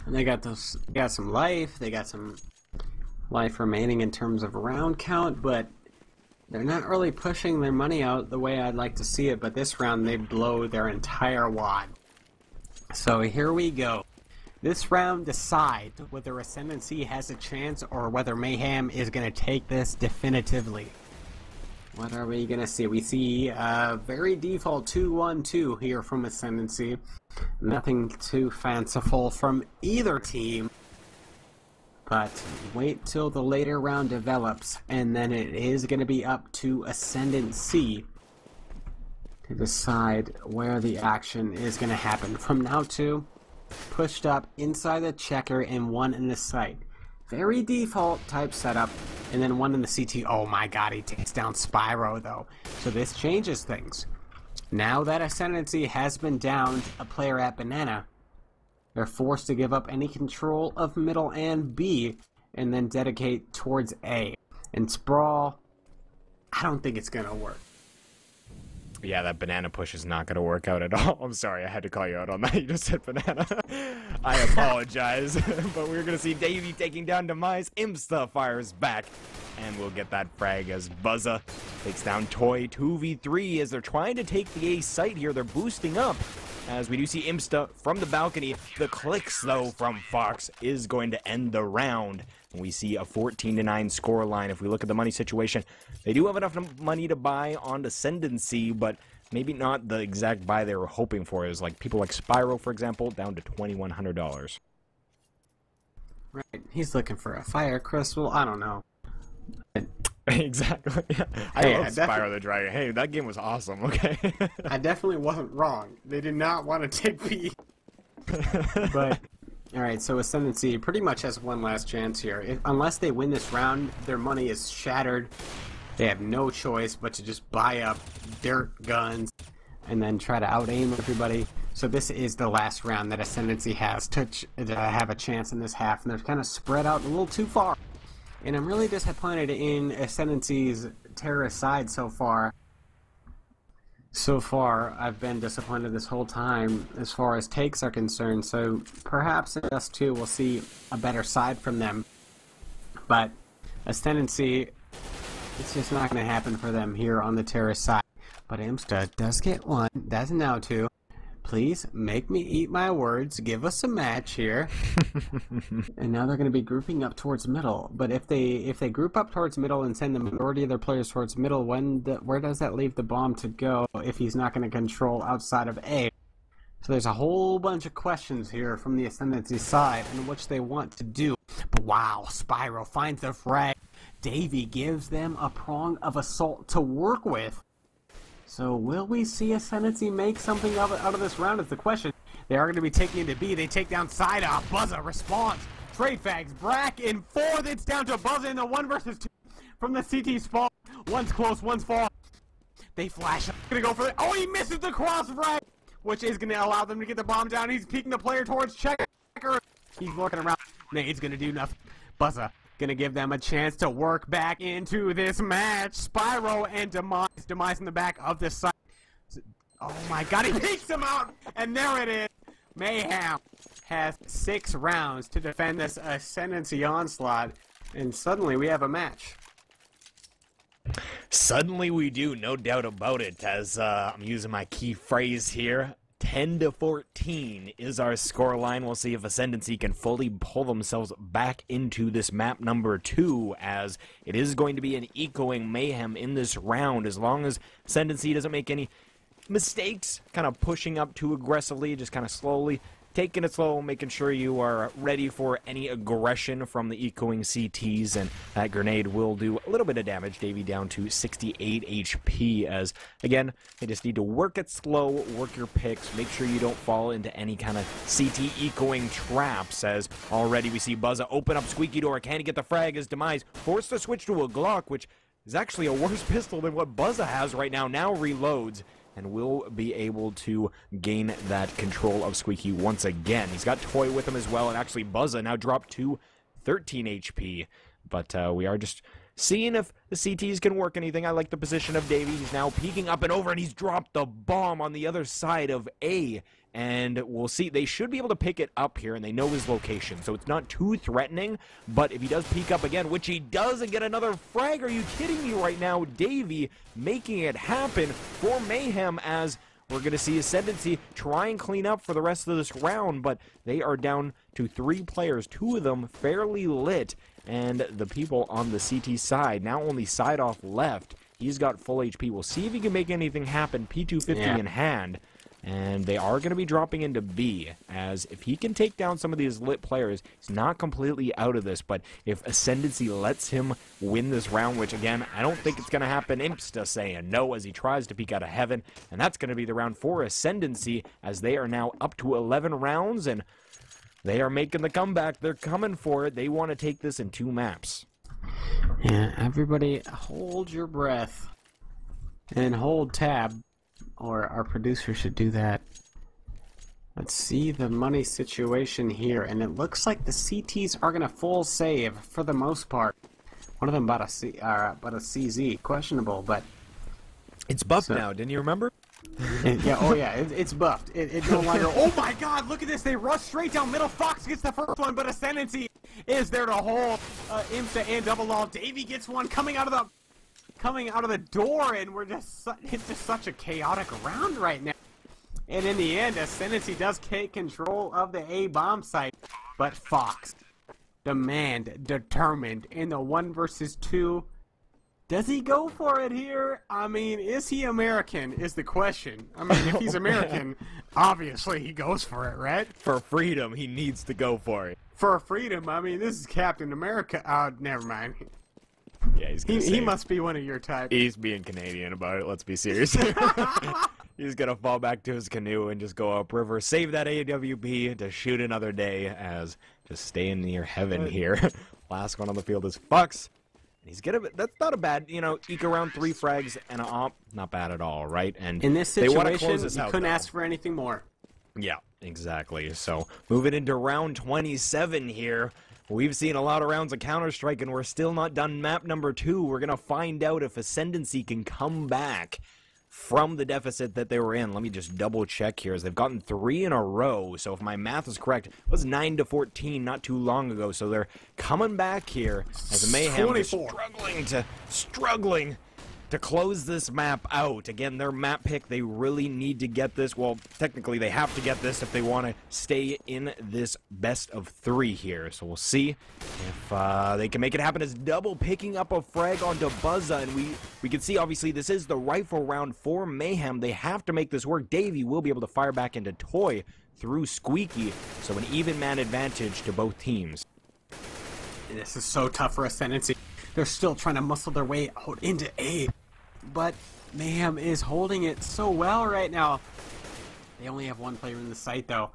And they got some life, they got some life remaining in terms of round count, but they're not really pushing their money out the way I'd like to see it, but this round they blow their entire wad. So here we go. This round decides whether Ascendancy has a chance or whether Mayhem is going to take this definitively. What are we going to see? We see a very default 2-1-2 here from Ascendancy. Nothing too fanciful from either team. But wait till the later round develops, and then it is going to be up to Ascendancy to decide where the action is going to happen. From now to pushed up inside the checker and one in the site. Very default type setup, and then one in the CT. Oh my god, he takes down Spyro though. So this changes things. Now that Ascendancy has been downed a player at Banana, they're forced to give up any control of middle and B, and then dedicate towards A. And Sprawl, I don't think it's gonna work. Yeah, that banana push is not going to work out at all. I'm sorry, I had to call you out on that. You just said banana. I apologize. But we're going to see Davey taking down Demise. Imsta fires back. And we'll get that frag as Buzza takes down Toy 2v3 as they're trying to take the A site here. They're boosting up. As we do see Imsta from the balcony. The clicks, though, from Fox is going to end the round. And we see a 14-9 scoreline. If we look at the money situation, they do have enough money to buy on Ascendancy, but maybe not the exact buy they were hoping for. Is like people like Spyro, for example, down to $2,100. Right, he's looking for a fire crystal. I don't know. Exactly. I love Spyro the Dragon. Hey, that game was awesome. Okay. I definitely wasn't wrong. They did not want to take B. But alright, so Ascendancy pretty much has one last chance here. Unless they win this round, their money is shattered. They have no choice but to just buy up dirt guns and then try to out-aim everybody. So this is the last round that Ascendancy has to have a chance in this half, and they're kind of spread out a little too far. And I'm really disappointed in Ascendancy's terrorist side so far. So far, I've been disappointed this whole time as far as takes are concerned, so perhaps in Dust2 we'll see a better side from them. But Ascendancy, it's just not going to happen for them here on the terrorist side. But Imsta does get one, that's now two. Please make me eat my words, give us a match here. And now they're going to be grouping up towards middle. But if they group up towards middle and send the majority of their players towards middle, where does that leave the bomb to go if he's not going to control outside of A? So there's a whole bunch of questions here from the Ascendancy side in which they want to do. But wow, Spyro finds the frag. Davey gives them a prong of assault to work with. So will we see Ascendancy make something out of this round is the question. They are going to be taking into B. They take down side off. Buzza response. Trade fags. Brack in 4. It's down to Buzza in the 1 versus 2 from the CT spawn. One's close, one's far. They flash up. Going to go for it. Oh, he misses the cross frag, which is going to allow them to get the bomb down. He's peeking the player towards checker. He's looking around. Nade's going to do nothing. Buzza gonna give them a chance to work back into this match. Spyro and Demise in the back of the site. Oh my god, he takes him out! And there it is! Mayhem has 6 rounds to defend this Ascendancy onslaught. And suddenly we have a match. Suddenly we do, no doubt about it, as I'm using my key phrase here. 10-14 is our scoreline. We'll see if Ascendancy can fully pull themselves back into this map number 2, as it is going to be an echoing Mayhem in this round. As long as Ascendancy doesn't make any mistakes, kind of pushing up too aggressively, just kind of slowly taking it slow, making sure you are ready for any aggression from the echoing CTs, and that grenade will do a little bit of damage. Davey down to 68 HP, as, again, they just need to work it slow, work your picks, make sure you don't fall into any kind of CT echoing traps, as already we see Buzza open up Squeaky Door. Can he get the frag as Demise forced to switch to a Glock, which is actually a worse pistol than what Buzza has right now. Now reloads, and will be able to gain that control of Squeaky once again. He's got Toy with him as well, and actually Buzza now dropped to 13 HP. But we are just seeing if the CTs can work anything. I like the position of Davey. He's now peeking up and over, and he's dropped the bomb on the other side of A. And we'll see. They should be able to pick it up here, and they know his location, so it's not too threatening. But if he does peek up again, which he does, and get another frag, are you kidding me right now? Davey making it happen for Mayhem, as we're going to see Ascendancy try and clean up for the rest of this round, but they are down to 3 players, 2 of them fairly lit, and the people on the CT side, now only side off left. He's got full HP. We'll see if he can make anything happen. P250 in hand. And they are going to be dropping into B, as if he can take down some of these lit players, he's not completely out of this. But if Ascendancy lets him win this round, which again, I don't think it's going to happen, Impsta saying no as he tries to peek out of heaven. And that's going to be the round for Ascendancy, as they are now up to 11 rounds, and they are making the comeback. They're coming for it. They want to take this in 2 maps. Yeah, everybody hold your breath and hold tab. Or our producer should do that. Let's see the money situation here, and it looks like the CTs are gonna full save for the most part. One of them bought a CZ, questionable, but it's buffed now. Didn't you remember? It's buffed. It no longer. Oh my God! Look at this. They rush straight down middle. Fox gets the first one, but Ascendancy is there to hold. Imsa and Double All. Davey gets one coming out of the door, and it's just such a chaotic round right now. And in the end, Ascendancy does take control of the A bomb site, but Fox, determined in the 1 versus 2. Does he go for it here? I mean, is he American is the question. I mean, if he's American, obviously he goes for it, right? For freedom, he needs to go for it. For freedom, I mean, this is Captain America. Never mind. Yeah, he must be one of your type. He's being Canadian about it, let's be serious. He's gonna fall back to his canoe and just go upriver, save that AWP to shoot another day, as just staying near heaven here. Last one on the field is Fox. He's that's not a bad, eke around 3 frags and an op. Not bad at all, right? And in this situation, they want to close this out, you couldn't ask for anything more. Yeah, exactly. So moving into round 27 here. We've seen a lot of rounds of Counter-Strike, and we're still not done map number 2. We're going to find out if Ascendancy can come back from the deficit that they were in. Let me just double check here, as they've gotten 3 in a row. So if my math is correct, it was 9-14 not too long ago. So they're coming back here as Mayhem is struggling to close this map out. Again, their map pick, they really need to get this. Well, technically, they have to get this if they want to stay in this best of 3 here. So we'll see if they can make it happen, as double picking up a frag onto Buzza. And we can see, obviously, this is the rifle round for Mayhem. They have to make this work. Davey will be able to fire back into Toy through Squeaky. So an even man advantage to both teams. This is so tough for Ascendancy. They're still trying to muscle their way out into A. But Mayhem is holding it so well right now. They only have 1 player in the site, though.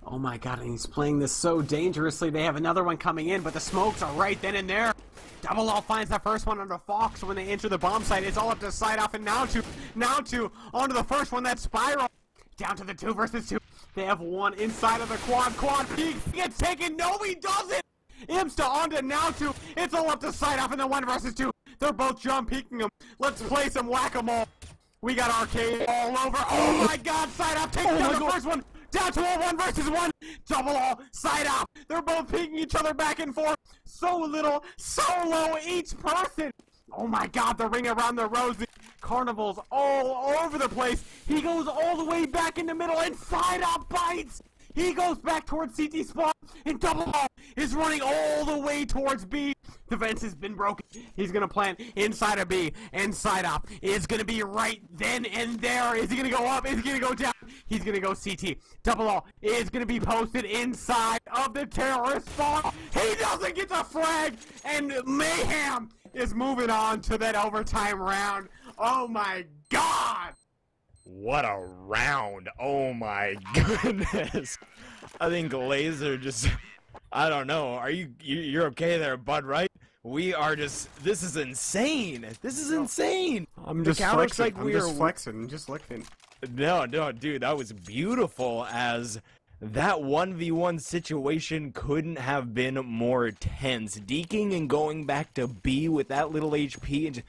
Oh my God, and he's playing this so dangerously. They have another one coming in, but the smokes are right then and there. Double All finds the first one under Fox when they enter the bomb site. It's all up to side off, and now two onto the first one. That spiral down to the 2 versus 2. They have 1 inside of the quad peak. He gets taken. No, he doesn't. Imsta onto now 2. It's all up to side off in the 1 versus 2. They're both jump peeking them. Let's play some whack-a-mole. We got arcade all over. Oh my God, side up takes down the first one. Down to a 1 versus 1. Double All, side up. They're both peeking each other back and forth. So little, so low each person. Oh my God, the ring around the rosy. Carnival's all over the place. He goes all the way back in the middle and side up bites. He goes back towards CT spawn, and Double All is running all the way towards B. The fence has been broken. He's going to plant inside of B, and side up is going to be right then and there. Is he going to go up? Is he going to go down? He's going to go CT. Double All is going to be posted inside of the terrorist spawn. He doesn't get the frag, and Mayhem is moving on to that overtime round. Oh my God! What a round. Oh my goodness. I think Laser just, I don't know. You're okay there, bud, right? We are just, this is insane. This is insane. I'm just flexing. Just flexing. No, dude, that was beautiful, as that 1v1 situation couldn't have been more tense. Deking and going back to B with that little HP, and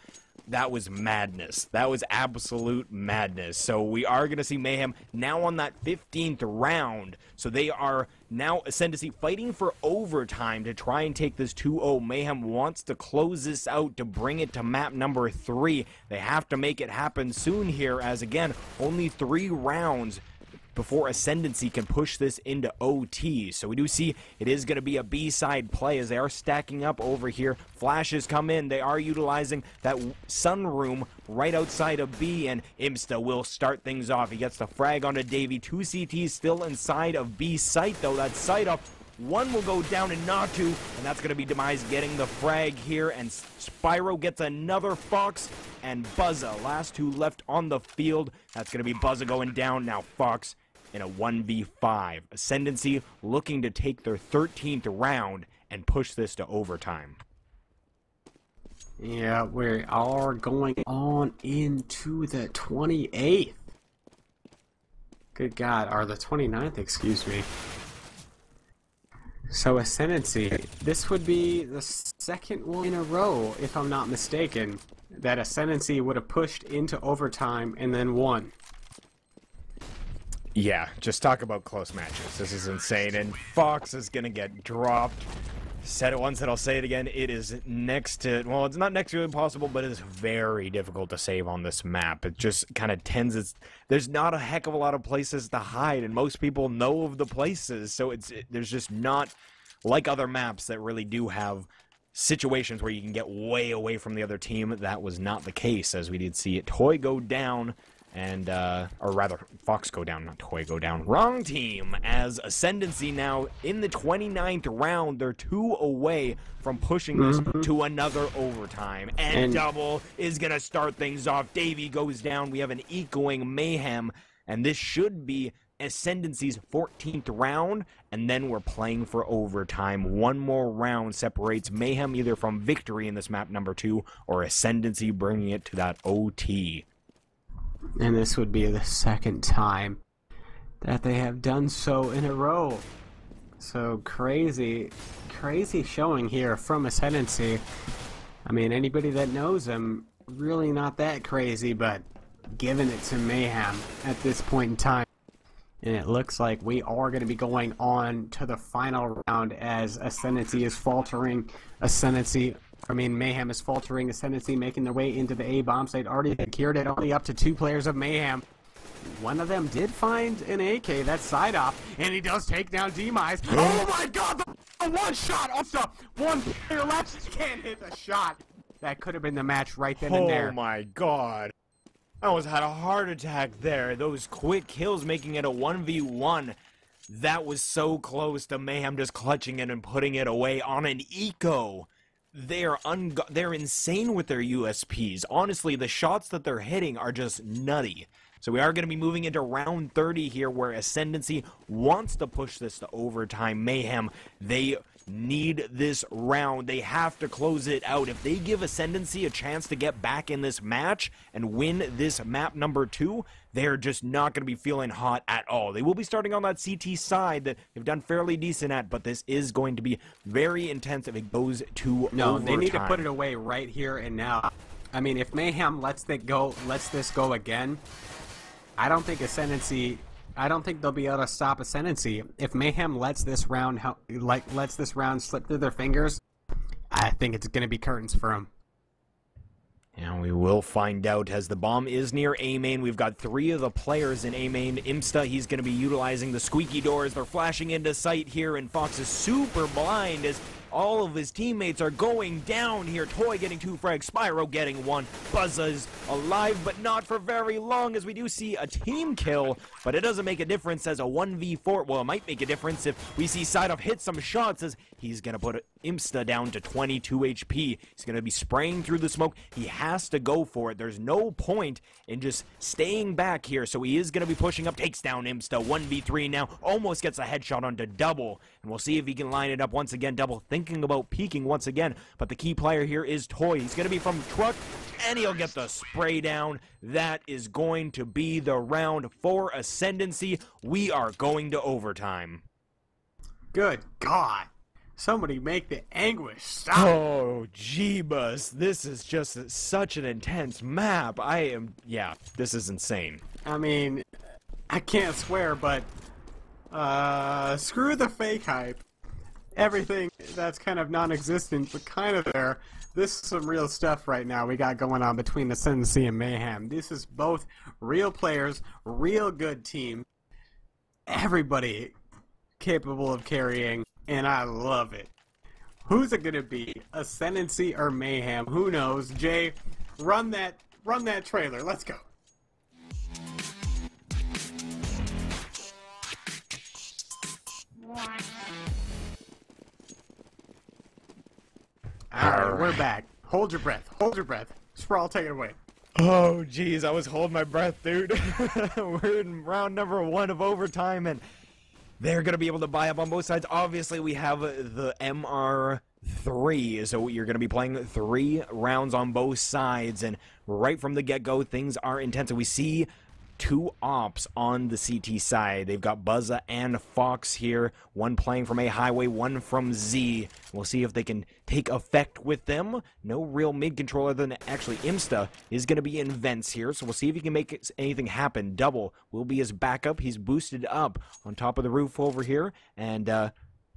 that was madness. That was absolute madness. So we are going to see Mayhem now on that 15th round. So they are now Ascendancy fighting for overtime to try and take this 2-0. Mayhem wants to close this out to bring it to map number 3. They have to make it happen soon here, as again, only 3 rounds before Ascendancy can push this into OT. So we do see it is going to be a B-side play as they are stacking up over here. Flashes come in. They are utilizing that sunroom right outside of B, and Imsta will start things off. He gets the frag onto Davey. 2 CTs still inside of B site, though. That site up. One will go down and not two, and that's going to be Demise getting the frag here, and Spyro gets another Fox, and Buzza, last two left on the field. That's going to be Buzza going down, now Fox in a 1v5. Ascendancy looking to take their 13th round and push this to overtime. Yeah, we are going on into the 28th. Good God, or the 29th, excuse me. So Ascendancy, this would be the second one in a row, if I'm not mistaken, that Ascendancy would have pushed into overtime and then won. Yeah, just talk about close matches. This is insane, and Fox is going to get dropped. Said it once and I'll say it again, it is next to, well, it's not next to impossible, but it is very difficult to save on this map. It just kind of tends, there's not a heck of a lot of places to hide, and most people know of the places, so there's just not, like other maps that really do have situations where you can get way away from the other team. That was not the case, as we did see it. Toy go down, and, or rather, Fox go down, not Toy go down. Wrong team, as Ascendancy now in the 29th round. They're 2 away from pushing this to another overtime. And Double is going to start things off. Davey goes down. We have an echoing Mayhem, and this should be Ascendancy's 14th round, and then we're playing for overtime. One more round separates Mayhem either from victory in this map number 2 or Ascendancy bringing it to that OT. And this would be the second time that they have done so in a row. So crazy showing here from Ascendancy. I mean, anybody that knows them, really not that crazy, but giving it to Mayhem at this point in time. And it looks like we are going to be going on to the final round as Ascendancy is faltering. Mayhem is faltering. Ascendancy making their way into the A bomb site. Already secured it. Only up to 2 players of Mayhem. One of them did find an AK. That's side off. And he does take down Demise. Oh my God! The one shot! Also, one player left. Can't hit the shot. That could have been the match right then and there. Oh my God. I almost had a heart attack there. Those quick kills making it a 1v1. That was so close to Mayhem just clutching it and putting it away on an eco. They're insane with their USPs. Honestly, the shots that they're hitting are just nutty. So we are going to be moving into round 30 here, where Ascendancy wants to push this to overtime. Mayhem, they need this round. They have to close it out. If they give Ascendancy a chance to get back in this match and win this map number 2, they're just not going to be feeling hot at all. They will be starting on that CT side that they've done fairly decent at, but this is going to be very intense if it goes to overtime. They need to put it away right here and now. I mean, if Mayhem lets this go again, I don't think they'll be able to stop Ascendancy. If Mayhem lets this round slip through their fingers, I think it's going to be curtains for them. And we will find out as the bomb is near A main. We've got 3 of the players in A main. Imsta, he's going to be utilizing the squeaky doors. They're flashing into sight here, and Fox is super blind as all of his teammates are going down here. Toy getting 2 frags, Spyro getting 1. Buzza's alive, but not for very long, as we do see a team kill, but it doesn't make a difference as a 1v4. Well, it might make a difference if we see Side-Off hit some shots, as he's going to put Imsta down to 22 HP. He's going to be spraying through the smoke. He has to go for it. There's no point in just staying back here, so he is going to be pushing up, takes down Imsta. 1v3 now, almost gets a headshot onto Double, and we'll see if he can line it up once again. Double thinking about peeking once again, but the key player here is Toy. He's going to be from Truck, and he'll get the spray down. That is going to be the round for Ascendancy. We are going to overtime. Good God. Somebody make the anguish stop. Oh, Jeebus. This is just such an intense map. This is insane. I mean, I can't swear, but screw the fake hype. Everything that's kind of non-existent, but kind of there. This is some real stuff right now we got going on between Ascendancy and Mayhem. This is both real players, real good team. everybody capable of carrying, and I love it. Who's it gonna be? Ascendancy or Mayhem? Who knows? Jay, run that trailer. Let's go. Alright, we're back. Hold your breath. Hold your breath. Sprawl, take it away. Oh, jeez, I was holding my breath, dude. We're in round number 1 of overtime, and they're going to be able to buy up on both sides. Obviously, we have the MR3, so you're going to be playing 3 rounds on both sides, and right from the get-go, things are intense. And we see 2 ops on the CT side. They've got Buzza and Fox here, one playing from A highway, one from Z. We'll see if they can take effect with them. No real mid control other than actually Imsta is going to be in vents here, so we'll see if he can make anything happen. Double will be his backup. He's boosted up on top of the roof over here, and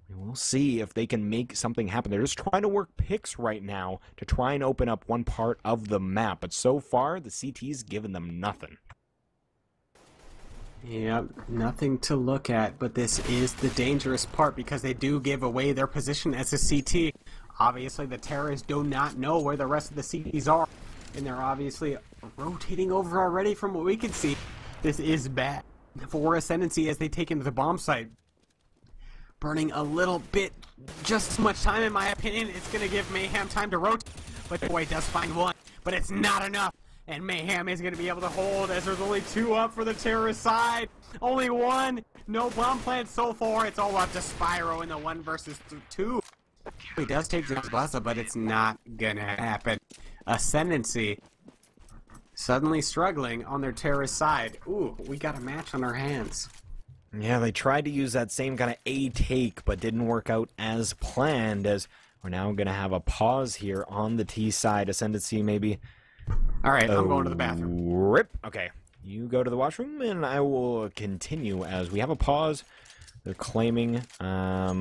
we'll see if they can make something happen. They're just trying to work picks right now to try and open up one part of the map, but so far the CT's given them nothing. Yep, nothing to look at, but this is the dangerous part because they do give away their position as a CT. Obviously, the terrorists do not know where the rest of the CTs are, and they're obviously rotating over already from what we can see. This is bad for Ascendancy as they take into the bomb site. Burning a little bit, just as much time in my opinion. It's going to give Mayhem time to rotate, but the boy does find one, but it's not enough. And Mayhem is going to be able to hold as there's only 2 up for the terrorist side. Only 1. No bomb plant so far. It's all up to Spyro in the 1 versus 2. He does take the Buzza, but it's not going to happen. Ascendancy suddenly struggling on their terrorist side. Ooh, we got a match on our hands. Yeah, they tried to use that same kind of A take, but didn't work out as planned, as we're now going to have a pause here on the T side. Ascendancy maybe... Alright, I'm going to the bathroom. Rip. Okay, you go to the washroom, and I will continue as we have a pause. They're claiming, yeah,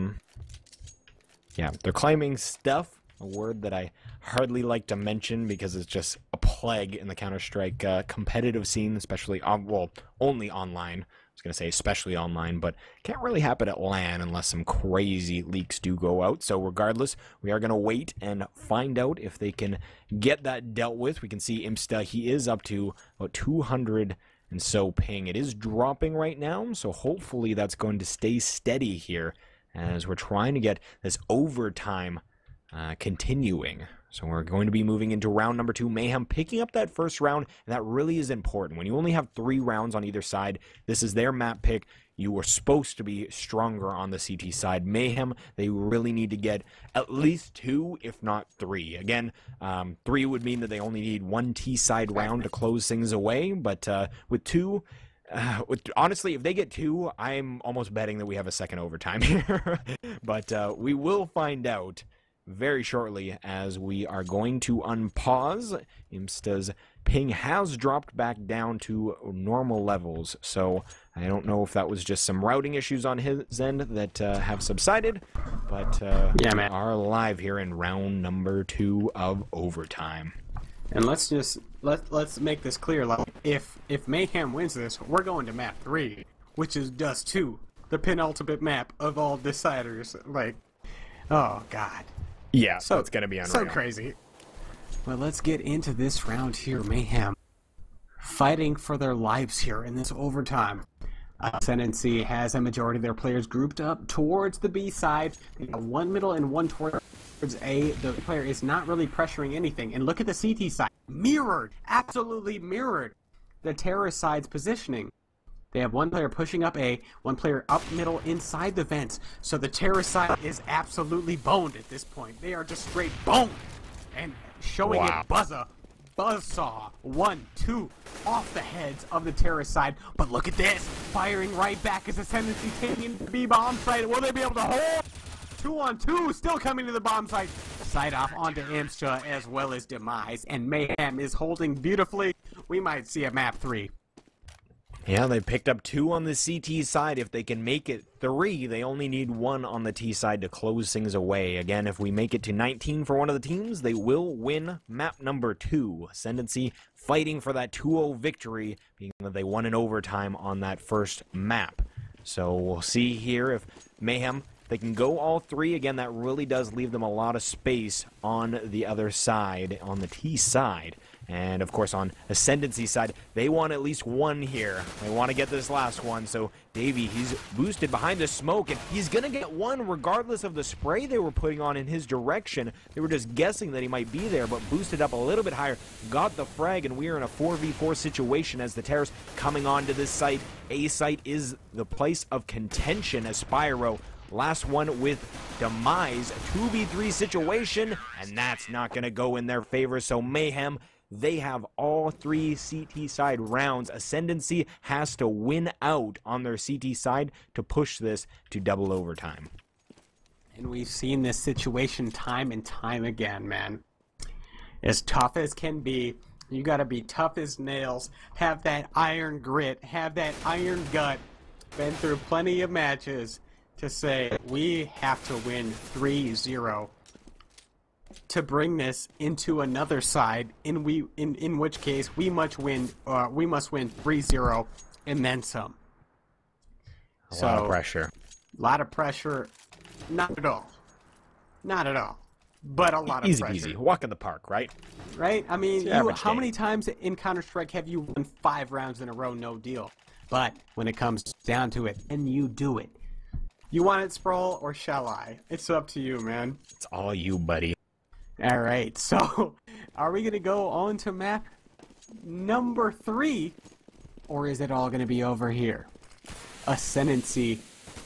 they're claiming stuff, a word that I hardly like to mention because it's just a plague in the Counter-Strike competitive scene, especially, well, only online. I was going to say especially online, but can't really happen at LAN unless some crazy leaks do go out. So regardless, we are going to wait and find out if they can get that dealt with. We can see Imsta, he is up to about 200 and so ping. It is dropping right now, so hopefully that's going to stay steady here as we're trying to get this overtime continuing. So we're going to be moving into round number 2. Mayhem picking up that first round, and that really is important. When you only have 3 rounds on either side, this is their map pick. You were supposed to be stronger on the CT side. Mayhem, they really need to get at least 2, if not 3. Again, 3 would mean that they only need 1 T side round to close things away, but with 2... honestly, if they get 2, I'm almost betting that we have a second overtime here. But we will find out very shortly as we are going to unpause. Imsta's ping has dropped back down to normal levels, so I don't know if that was just some routing issues on his end that have subsided, but yeah, man, we are live here in round number 2 of overtime. And let's just let's make this clear. Like, if Mayhem wins this, we're going to map 3, which is Dust2, the penultimate map of all deciders. Like, oh god. Yeah, so it's gonna be unreal. So crazy. Well, let's get into this round here. Mayhem fighting for their lives here in this overtime. Ascendancy has a majority of their players grouped up towards the B side. They got 1 middle and 1 towards A. The player is not really pressuring anything. And look at the CT side. Mirrored. Absolutely mirrored the terrorist side's positioning. They have 1 player pushing up A, 1 player up middle inside the vents. So the terrorist side is absolutely boned at this point. They are just straight boned. And showing it buzzsaw 1, 2 off the heads of the terrorist side. But look at this. Firing right back as Ascendancy taking the B bomb site. Will they be able to hold? 2 on 2 still coming to the bomb site. Side off onto Imsta as well as Demise. And Mayhem is holding beautifully. We might see a map 3. Yeah, they picked up 2 on the CT side. If they can make it 3, they only need 1 on the T side to close things away. Again, if we make it to 19 for one of the teams, they will win map number 2. Ascendancy fighting for that 2-0 victory, being that they won in overtime on that first map. So we'll see here if Mayhem, they can go all three. Again, that really does leave them a lot of space on the other side, on the T side. And, of course, on Ascendancy side, they want at least one here. They want to get this last one. So, Davey, he's boosted behind the smoke, and he's going to get one regardless of the spray they were putting on in his direction. They were just guessing that he might be there, but boosted up a little bit higher, got the frag, and we are in a 4v4 situation as the Terrors coming onto this site. A site is the place of contention as Spyro. Last one with Demise, 2v3 situation, and that's not going to go in their favor. So, Mayhem, they have all three CT side rounds. Ascendancy has to win out on their CT side to push this to double overtime. And we've seen this situation time and time again, man. As tough as can be, you gotta be tough as nails, have that iron grit, have that iron gut, been through plenty of matches to say, we have to win 3-0. To bring this into another side, in which case we must win 3-0 and then some. A lot of pressure. A lot of pressure. Not at all. Not at all. But a lot of pressure. Easy. Walk in the park, right? Right? I mean, how many times in Counter-Strike have you won 5 rounds in a row, no deal? But when it comes down to it, and you do it, you want it, Sprawl, or shall I? It's up to you, man. It's all you, buddy. Alright, so are we going to go on to map number 3, or is it all going to be over here? Ascendancy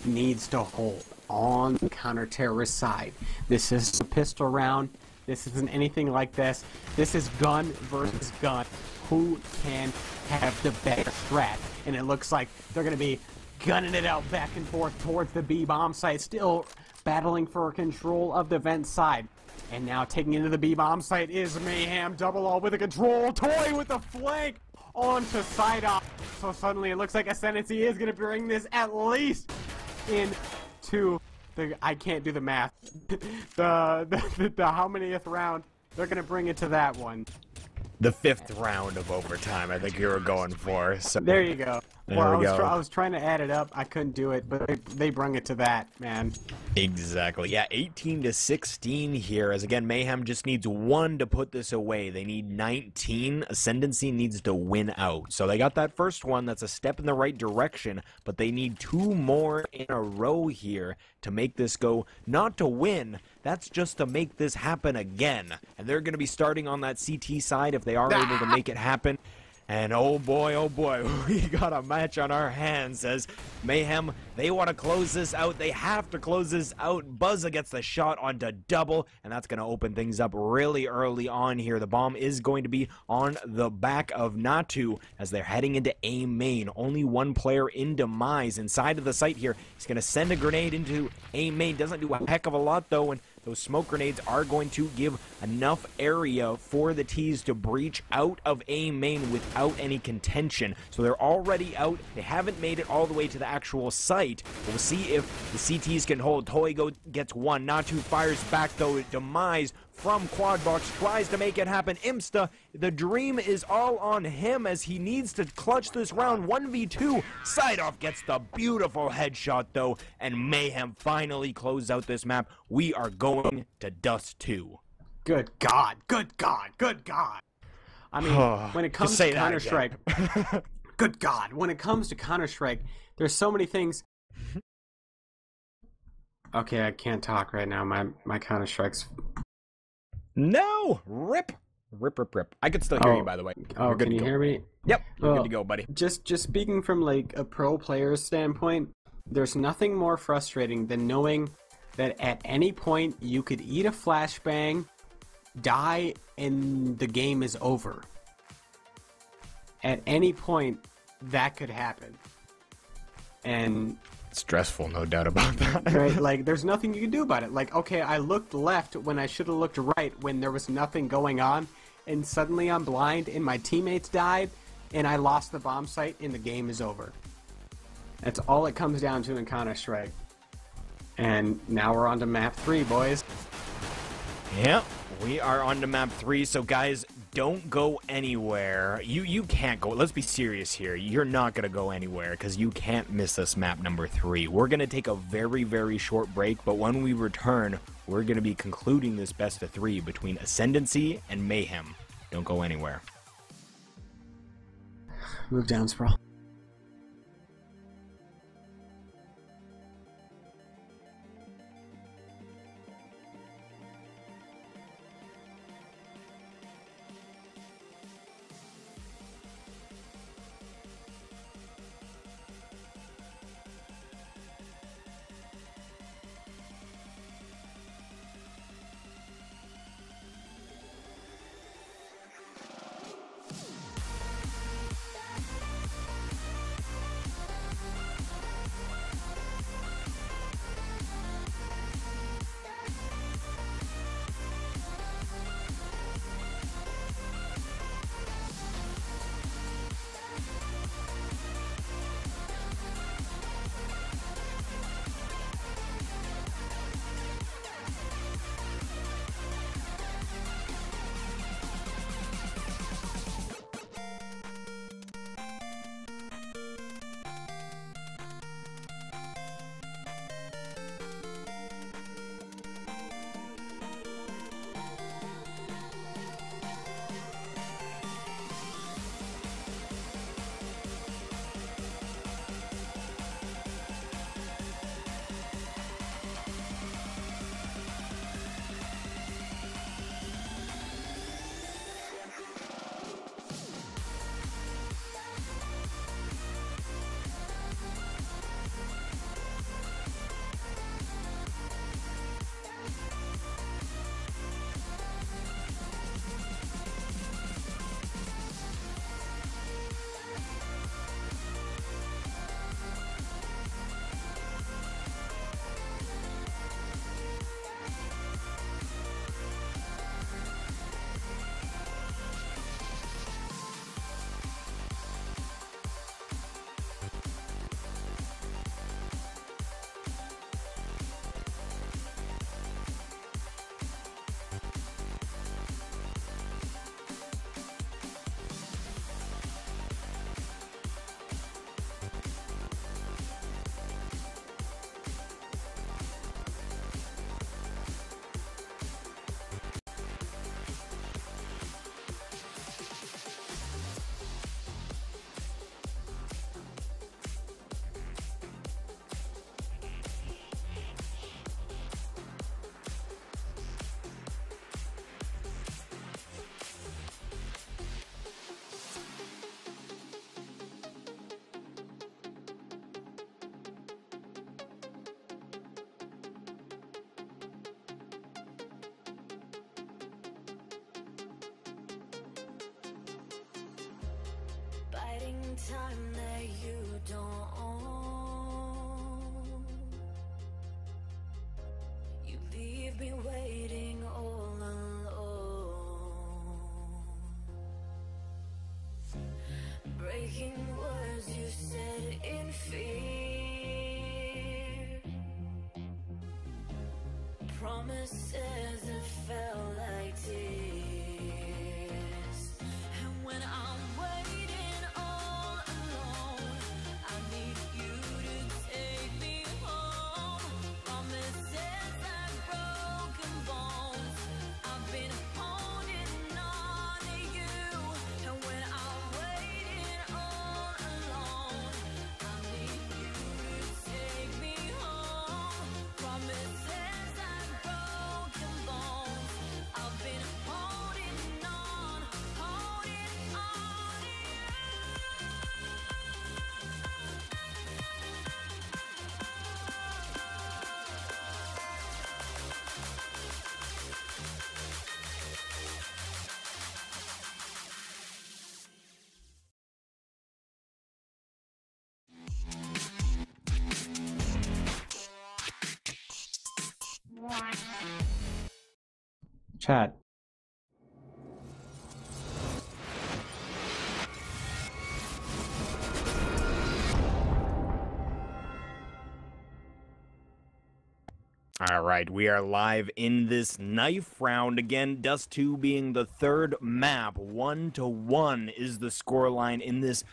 needs to hold on the counter-terrorist side. This is a pistol round. This isn't anything like this. This is gun versus gun. Who can have the better strat? And it looks like they're going to be gunning it out back and forth towards the B-bomb site, still battling for control of the vent side. And now taking into the B-bomb site is Mayhem, double all with a control, toy with the flank onto side off. So suddenly it looks like Ascendancy is going to bring this at least into the, I can't do the math, the how manyth round, they're going to bring it to that one. The 5th round of overtime, I think you were going for. So there you go. There we go. I was trying to add it up. I couldn't do it, but they brung it to that, man. Exactly. Yeah, 18-16 here. As again, Mayhem just needs 1 to put this away. They need 19. Ascendancy needs to win out. So they got that first one. That's a step in the right direction, but they need 2 more in a row here to make this go. Not to win. That's just to make this happen again. And they're going to be starting on that CT side if they are able to make it happen. And oh boy, we got a match on our hands as Mayhem, they want to close this out. They have to close this out. Buzza gets the shot onto double, and that's going to open things up really early on here. The bomb is going to be on the back of Natu as they're heading into A main. Only 1 player in Demise inside of the site here. He's going to send a grenade into A main. Doesn't do a heck of a lot, though, and those smoke grenades are going to give enough area for the T's to breach out of A main without any contention. So they're already out. They haven't made it all the way to the actual site. We'll see if the CTs can hold. Toigo gets 1. Natu fires back, though. Demise from Quadbox tries to make it happen. Imsta, the dream is all on him as he needs to clutch this round. 1v2. Sideoff gets the beautiful headshot, though, and Mayhem finally close out this map. We are going to Dust2. Good God. Good God. Good God. I mean, when it comes to Counter-Strike, good God, when it comes to Counter-Strike, there's so many things. Okay, I can't talk right now. My Counter-Strike's... No! Rip! Rip. I can still hear you, by the way. Oh, can you hear me? Yep, you're good to go, buddy. Just speaking from, like, a pro player's standpoint, there's nothing more frustrating than knowing that at any point you could eat a flashbang, die, and the game is over. At any point, that could happen. And... stressful, no doubt about that. Right? Like, there's nothing you can do about it. Like, okay, I looked left when I should have looked right when there was nothing going on, and suddenly I'm blind, and my teammates died, and I lost the bomb site, and the game is over. That's all it comes down to in Counter-Strike. And now we're on to map 3, boys. Yep, we are on to map 3, so guys, don't go anywhere. You can't go. Let's be serious here. You're not going to go anywhere because you can't miss us map number 3. We're going to take a very, very short break, but when we return, we're going to be concluding this best of 3 between Ascendancy and Mayhem. Don't go anywhere. Move down, Sprawl. Time that you don't own, you leave me waiting all alone, breaking words you said in fear, promises that felt like tears, and when I'm waiting Chat. All right, we are live in this knife round again. Dust2 being the third map. 1-1 is the scoreline in this.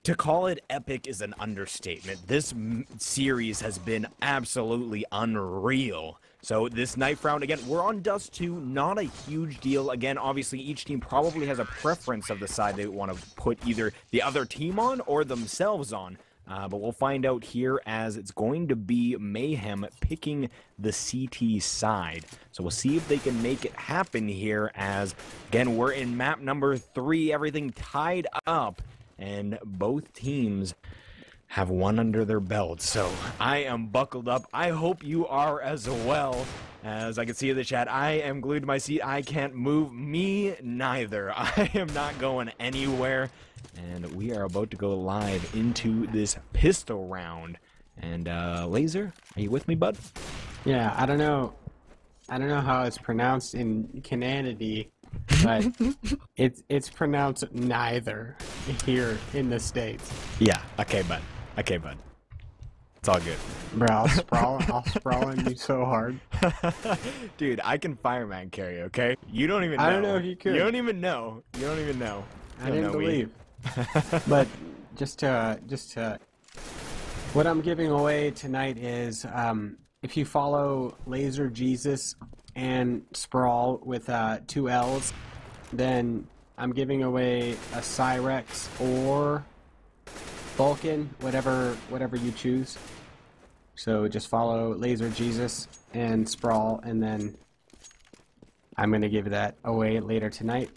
To call it epic is an understatement. This series has been absolutely unreal. So this knife round, again, we're on Dust2, not a huge deal. Again, obviously, each team probably has a preference of the side they want to put either the other team on or themselves on. But we'll find out here as it's going to be Mayhem picking the CT side. So we'll see if they can make it happen here as, again, we're in map number 3, everything tied up. And both teams have one under their belt. So I am buckled up. I hope you are as well. As I can see in the chat, I am glued to my seat. I can't move. Me neither. I am not going anywhere. And we are about to go live into this pistol round. And Laser, are you with me, bud? Yeah, I don't know how it's pronounced in Cananity, but it's pronounced neither here in the States. Yeah, okay, bud. Okay, bud. It's all good. Bro, I'll sprawl on you so hard. Dude, I can fireman carry, okay? You don't even know. I don't know if you could. You don't even know. You don't even know. I didn't believe. But just to what I'm giving away tonight is if you follow Laser Jesus and Sprawl with 2 L's, then I'm giving away a Cyrex or Vulcan, whatever you choose. So just follow Laser Jesus and Sprawl, and then I'm gonna give that away later tonight.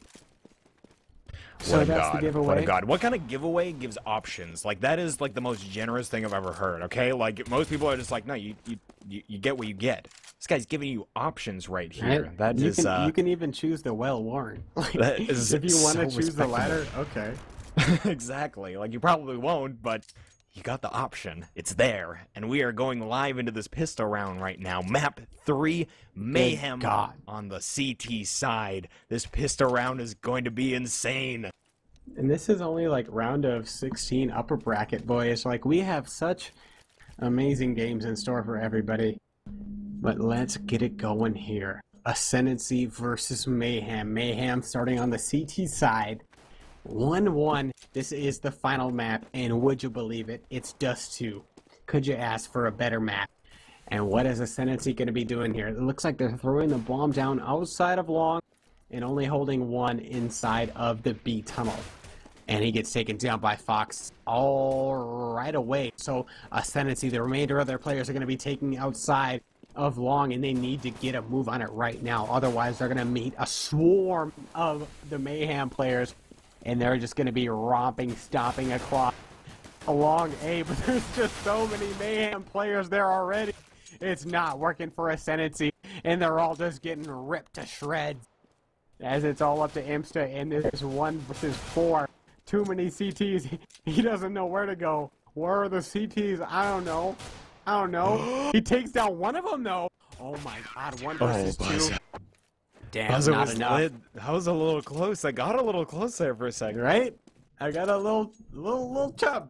So What a that's god. the giveaway. What a god. What kind of giveaway gives options? Like, that is, like, the most generous thing I've ever heard, okay? Like, most people are just like, no, you get what you get. This guy's giving you options right here. Right? That you is, can, you can even choose the well-worn. Like, that is if you want to so choose the respectable. latter, okay. Exactly. Like, you probably won't, but you got the option. It's there. And we are going live into this pistol round right now. Map 3, Mayhem God. on the CT side. This pistol round is going to be insane. And this is only like round of 16 upper bracket, boys. Like, we have such amazing games in store for everybody. But let's get it going here. Ascendancy versus Mayhem. Mayhem starting on the CT side. 1-1. This is the final map, and would you believe it? It's Dust2. Could you ask for a better map? And what is Ascendancy going to be doing here? It looks like they're throwing the bomb down outside of long and only holding one inside of the B tunnel. And he gets taken down by Fox all right away. So Ascendancy, the remainder of their players are going to be taking outside of long, and they need to get a move on it right now. Otherwise, they're going to meet a swarm of the Mayhem players, and they're just going to be romping, stomping across along A. But there's just so many Mayhem players there already. It's not working for Ascendancy, and they're all just getting ripped to shreds. As it's all up to Imsta, and there's 1 versus 4. Too many CTs. He doesn't know where to go. Where are the CTs? I don't know. He takes down one of them, though. Oh my god, 1 versus 2. Damn, Buzzer not was enough. lit. I was a little close. I got a little close there for a second. Right? I got a little chub.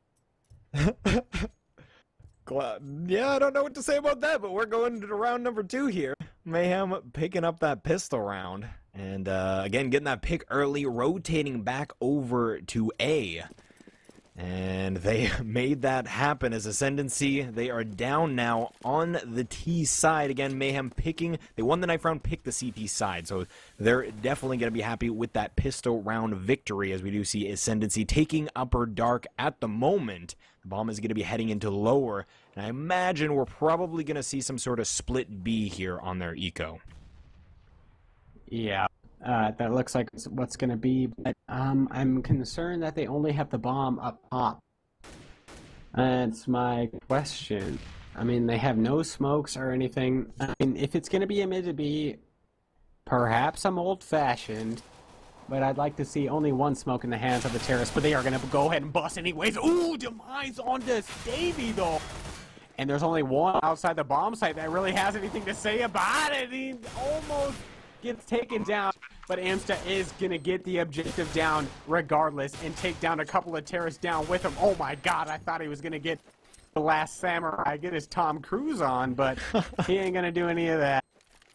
Yeah, I don't know what to say about that, but we're going to round number 2 here. Mayhem picking up that pistol round. And, again, getting that pick early, rotating back over to A. And they made that happen as Ascendancy. They are down now on the T side. Again, Mayhem picking. They won the knife round, picked the CT side. So they're definitely going to be happy with that pistol round victory, as we do see Ascendancy taking upper dark at the moment. The bomb is going to be heading into lower. And I imagine we're probably going to see some sort of split B here on their eco. Yeah, that looks like what's going to be, but I'm concerned that they only have the bomb up top. That's my question. I mean, they have no smokes or anything. I mean, if it's going to be a mid to B, perhaps I'm old-fashioned, but I'd like to see only 1 smoke in the hands of the terrorists, but they are going to go ahead and bust anyways. Ooh, demise on this Davey, though. And there's only 1 outside the bomb site that really has anything to say about it. He almost gets taken down, but Amsta is going to get the objective down regardless and take down a couple of terrorists down with him. Oh my god, I thought he was going to get The Last Samurai, get his Tom Cruise on, but he ain't going to do any of that.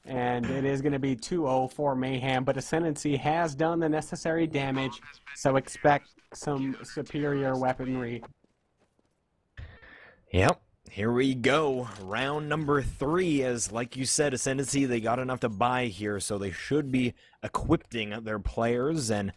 And it is going to be 2-0 for Mayhem, but Ascendancy has done the necessary damage, so expect some superior weaponry. Yep. Here we go. Round number 3, as like you said, Ascendancy, they got enough to buy here, so they should be equipping their players and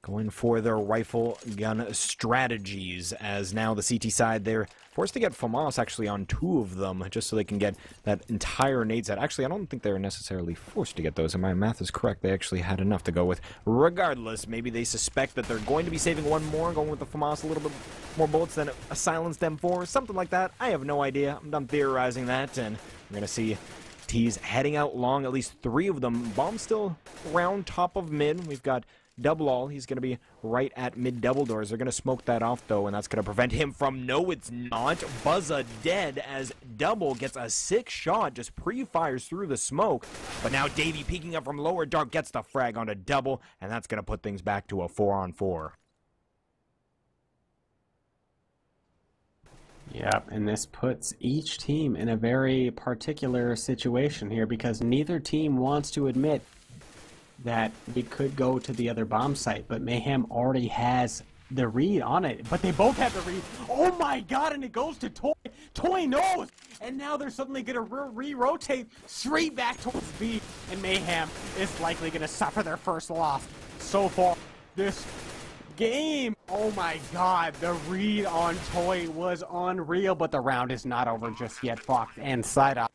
going for their rifle gun strategies, as now the CT side, they're forced to get FAMAS actually on 2 of them, just so they can get that entire nade set. Actually, I don't think they're necessarily forced to get those, and my math is correct. They actually had enough to go with. Regardless, maybe they suspect that they're going to be saving one more, going with the FAMAS a little bit more bullets than a silenced M4, something like that. I have no idea. I'm done theorizing that, and we're going to see T's heading out long, at least 3 of them. Bomb still around top of mid. We've got Double All, he's going to be right at mid double doors. They're going to smoke that off, though, and that's going to prevent him from... No, it's not. Buzza dead as Double gets a 6 shot, just pre-fires through the smoke. But now Davey peeking up from lower dark gets the frag onto Double, and that's going to put things back to a 4-on-4. Yep, and this puts each team in a very particular situation here, because neither team wants to admit that we could go to the other bomb site, but Mayhem already has the read on it. But they both have the read. Oh my god, and it goes to Toy. Toy knows! And now they're suddenly going to re-rotate straight back towards B, and Mayhem is likely going to suffer their first loss so far this game. Oh my god, the read on Toy was unreal, but the round is not over just yet. Fox and side up.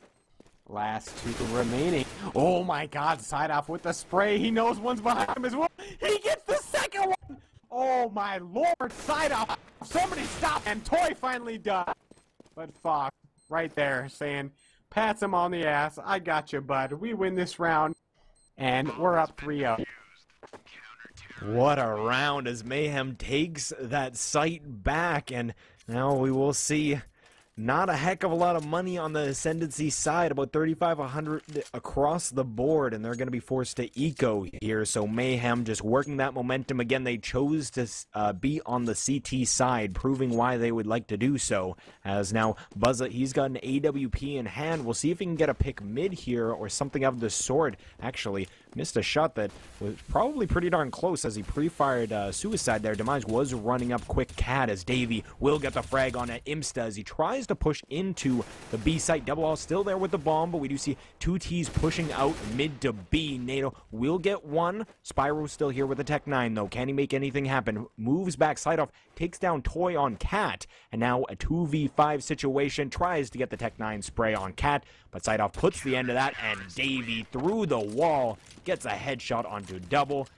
Last 2 remaining. Oh my god, side off with the spray. He knows one's behind him as well. He gets the second one! Oh my lord, side off. Somebody stop, and Toy finally does. But Fox, right there, saying, pats him on the ass. I got you, bud. We win this round, and we're up 3-0. What a round as Mayhem takes that site back, and now we will see not a heck of a lot of money on the Ascendancy side, about 3,500 across the board, and they're going to be forced to eco here. So Mayhem just working that momentum again. They chose to be on the CT side, proving why they would like to do so. As now Buzza, he's got an AWP in hand. We'll see if he can get a pick mid here or something of the sort. Actually, missed a shot that was probably pretty darn close as he pre-fired suicide there. Demise was running up quick cat as Davey will get the frag on at Imsta as he tries to push into the B site. Double All still there with the bomb, but we do see 2 T's pushing out mid to B. NATO will get 1. Spyro still here with the Tech 9 though. Can he make anything happen? Moves back, side off, takes down Toy on Cat, and now a 2v5 situation. Tries to get the Tech 9 spray on Cat, but side off puts the end of that, and Davey through the wall gets a headshot onto Double,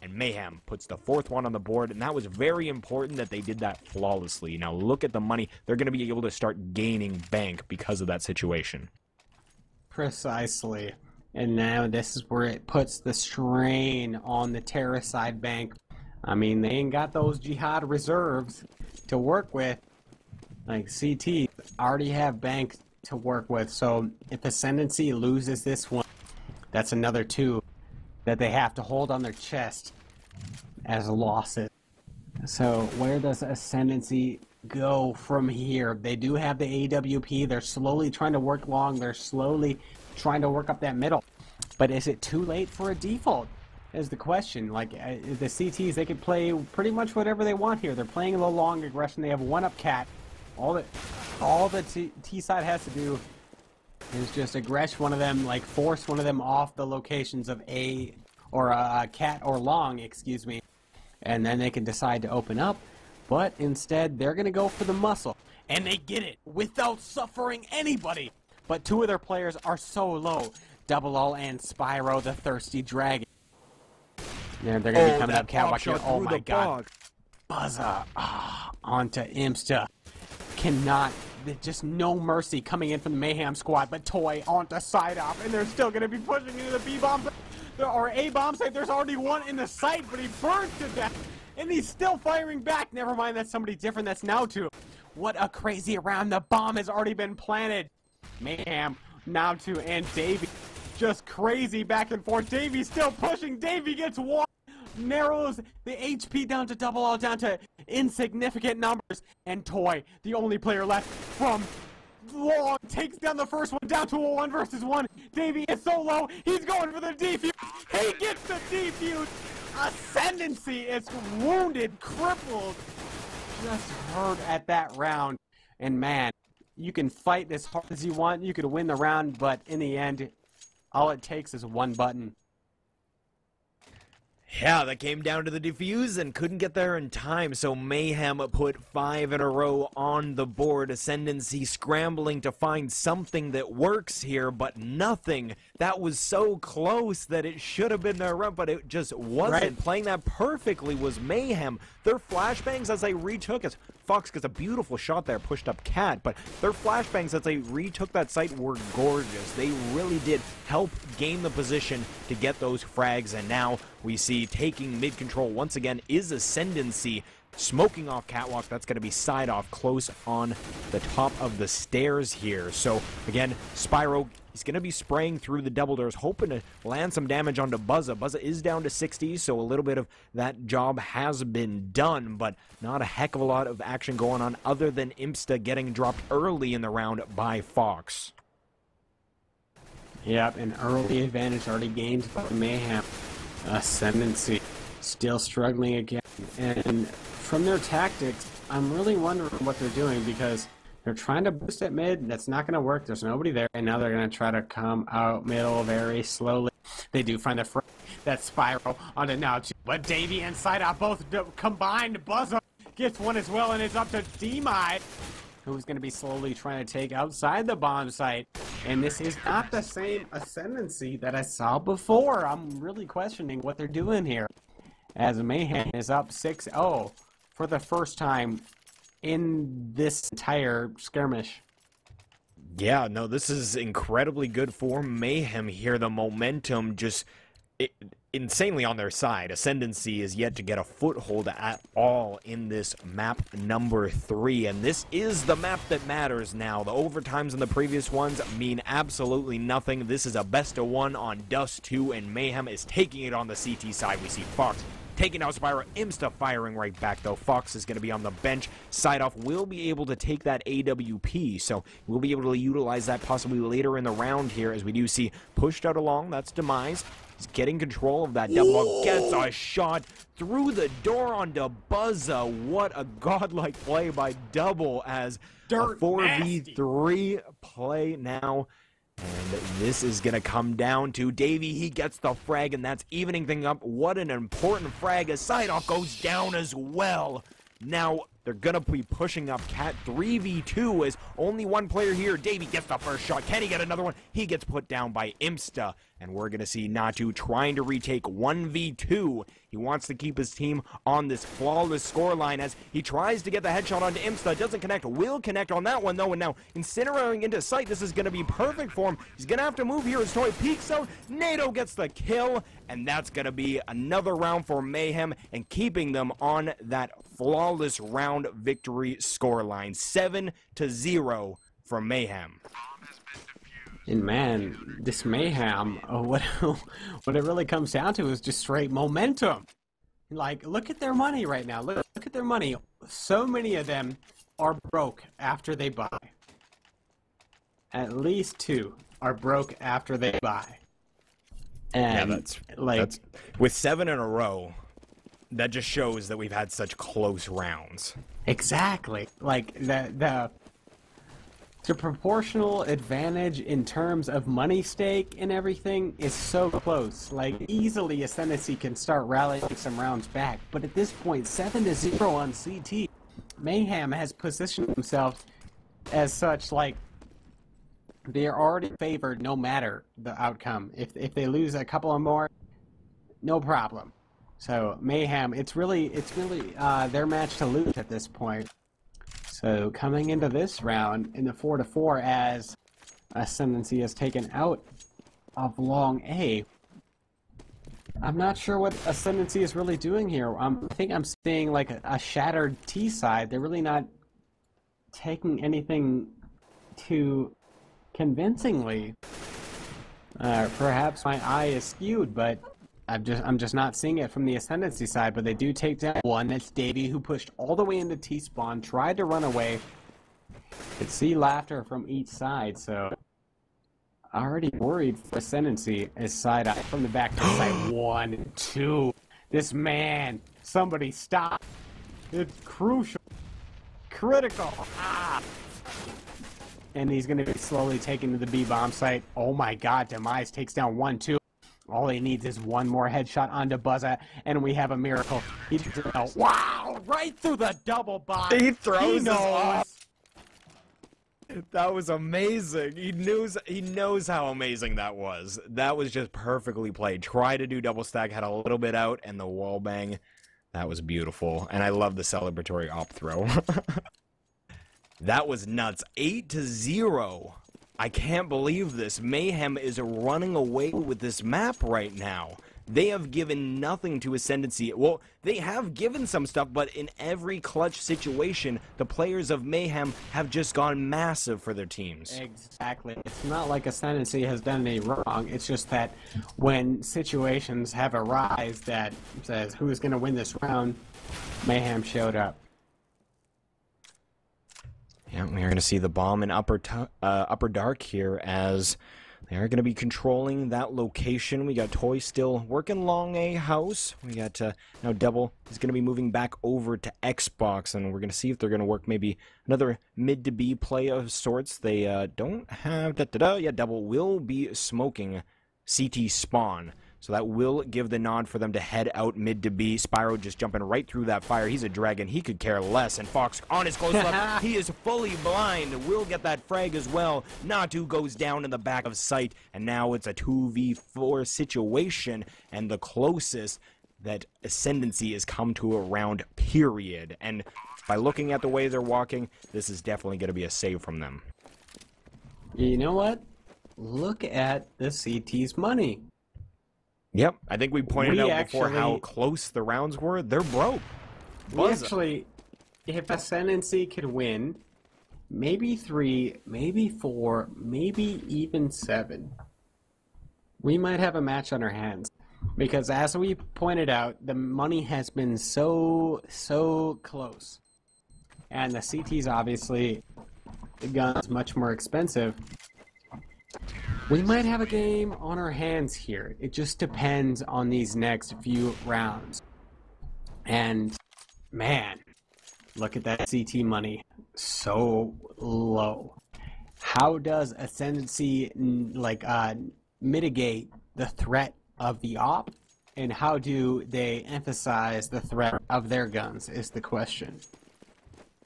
and Mayhem puts the 4th one on the board, and that was very important that they did that flawlessly. Now look at the money. They're going to be able to start gaining bank because of that situation. Precisely. And now this is where it puts the strain on the terrorist side bank. I mean, they ain't got those jihad reserves to work with. Like CT already have bank to work with, so if Ascendancy loses this one, that's another 2 that they have to hold on their chest as losses. So where does Ascendancy go from here? They do have the AWP. They're slowly trying to work long. They're slowly trying to work up that middle. But is it too late for a default? Is the question. Like the CTs, they can play pretty much whatever they want here. They're playing a little long aggression. They have 1-up cat. All the T side has to do is just aggress one of them, like force one of them off the locations of A or cat or long, excuse me, and then they can decide to open up. But instead, they're going to go for the muscle, and they get it without suffering anybody. But 2 of their players are so low. Double All and Spyro, the Thirsty Dragon. They're going to be coming up cat watching. Oh my god. Buzza onto Imsta. Cannot, just no mercy coming in from the Mayhem squad, but Toy onto side off, and they're still going to be pushing into the B bomb or A bomb site. There's already 1 in the site, but he burns to death, and he's still firing back. Never mind, that's somebody different. That's now 2. What a crazy round. The bomb has already been planted. Mayhem now 2, and Davey just crazy back and forth. Davey still pushing. Davey gets 1. Narrows the HP down to Double All, down to insignificant numbers. And Toy, the only player left from Long, takes down the first one, down to a 1 versus 1. Davey is so low, he's going for the defuse. He gets the defuse. Ascendancy is wounded, crippled, just hurt at that round. And man, you can fight as hard as you want, you could win the round, but in the end, all it takes is one button. Yeah, that came down to the defuse and couldn't get there in time, so Mayhem put 5 in a row on the board. Ascendancy scrambling to find something that works here, but nothing. That was so close that it should have been their run, but it just wasn't. Right. Playing that perfectly was Mayhem. Their flashbangs as they retook as Fox gets a beautiful shot there, pushed up Cat, but their flashbangs as they retook that site were gorgeous. They really did help gain the position to get those frags, and now we see taking mid control once again is Ascendancy, smoking off Catwalk. That's going to be side off close on the top of the stairs here. So again, Spyro, he's going to be spraying through the double doors, hoping to land some damage onto Buzza. Buzza is down to 60, so a little bit of that job has been done, but not a heck of a lot of action going on other than Imsta getting dropped early in the round by Fox. Yep, an early advantage already gained by Mayhem. Ascendancy still struggling again, and from their tactics, I'm really wondering what they're doing, because they're trying to boost at mid. That's not going to work. There's nobody there, and now they're going to try to come out middle very slowly. They do find the front that Spiral onto now two, but Davey and Side Out both combined. Buzzer gets one as well, and it's up to Demai, who's going to be slowly trying to take outside the bomb site. And this is not the same Ascendancy that I saw before. I'm really questioning what they're doing here, as Mayhem is up 6-0 for the first time in this entire skirmish. Yeah, no, this is incredibly good for Mayhem here. The momentum just insanely on their side. Ascendancy is yet to get a foothold at all in this map number 3, and this is the map that matters now. The overtimes in the previous ones mean absolutely nothing. This is a best of 1 on Dust2, and Mayhem is taking it on the CT side. We see Fox taking out Spyro, Imsta firing right back, though. Fox is going to be on the bench. Side-off will be able to take that AWP, so we'll be able to utilize that possibly later in the round here, as we do see pushed out along. That's Demise. He's getting control of that double up, gets a shot through the door onto Buzza. What a godlike play by Double, as a 4v3 play now. And this is going to come down to Davey. He gets the frag, and that's evening things up. What an important frag, as Side-Off goes down as well. Now, they're going to be pushing up Cat 3v2 as only one player here. Davey gets the first shot. Can he get another one? He gets put down by Imsta. And we're going to see Natu trying to retake 1v2. He wants to keep his team on this flawless scoreline as he tries to get the headshot onto Imsta. Doesn't connect. Will connect on that one, though. And now, incinerating into sight, this is going to be perfect for him. He's going to have to move here as Toy peeks out. NATO gets the kill. And that's going to be another round for Mayhem and keeping them on that flawless round victory scoreline. 7-0 for Mayhem. And man, this Mayhem, what it really comes down to is just straight momentum. Like, look at their money right now. Look at their money. So many of them are broke after they buy. At least 2 are broke after they buy. And yeah, that's with 7 in a row. That just shows that we've had such close rounds. Exactly. Like the proportional advantage in terms of money stake and everything is so close. Like, easily Ascendancy can start rallying some rounds back. But at this point, 7-0 on CT. Mayhem has positioned themselves as such, like, they're already favored no matter the outcome. If they lose a couple of more, no problem. So Mayhem, it's really their match to lose at this point. So coming into this round in the 4-4, as Ascendancy is taken out of long A, I'm not sure what Ascendancy is really doing here. I think I'm seeing like a shattered T side. They're really not taking anything too convincingly. Perhaps my eye is skewed, but I'm just not seeing it from the Ascendancy side, but they do take down one. That's Davey, who pushed all the way into T-spawn, tried to run away. Could see laughter from each side, so already worried for Ascendancy as side eye from the back to side 1 and 2. This man, somebody stop. It's crucial. Critical. Ah. And he's going to be slowly taken to the B-bomb site. Oh my god, Demise takes down 1-2. All he needs is one more headshot onto Buzza, and we have a miracle. Wow! Right through the double bomb. He throws knows. us off. That was amazing. He knows how amazing that was. That was just perfectly played. Tried to do double stack, had a little bit out, and the wall bang. That was beautiful. And I love the celebratory op throw. That was nuts. 8-0. I can't believe this. Mayhem is running away with this map right now. They have given nothing to Ascendancy. Well, they have given some stuff, but in every clutch situation, the players of Mayhem have just gone massive for their teams. Exactly. It's not like Ascendancy has done any wrong. It's just that when situations have arise that says who's going to win this round, Mayhem showed up. Yeah, we are going to see the bomb in upper dark here as they are going to be controlling that location. We got Toy still working long A house. We got now Devil is going to be moving back over to Xbox, and we're going to see if they're going to work maybe another mid to B play of sorts. They don't have yeah, Devil will be smoking CT spawn. So that will give the nod for them to head out mid to B. Spyro just jumping right through that fire. He's a dragon. He could care less. And Fox on his close left. He is fully blind. Will get that frag as well. Natu goes down in the back of sight. And now it's a 2v4 situation. And the closest that Ascendancy has come to a round, period. And by looking at the way they're walking, this is definitely going to be a save from them. You know what? Look at the CT's money. Yep, I think we pointed out before how close the rounds were. They're broke. We actually, if Ascendancy could win, maybe 3, maybe 4, maybe even 7, we might have a match on our hands. Because as we pointed out, the money has been so close. And the CT's obviously, the gun's much more expensive. We might have a game on our hands here. It just depends on these next few rounds. And, man, look at that CT money. So low. How does Ascendancy, mitigate the threat of the op? And how do they emphasize the threat of their guns is the question.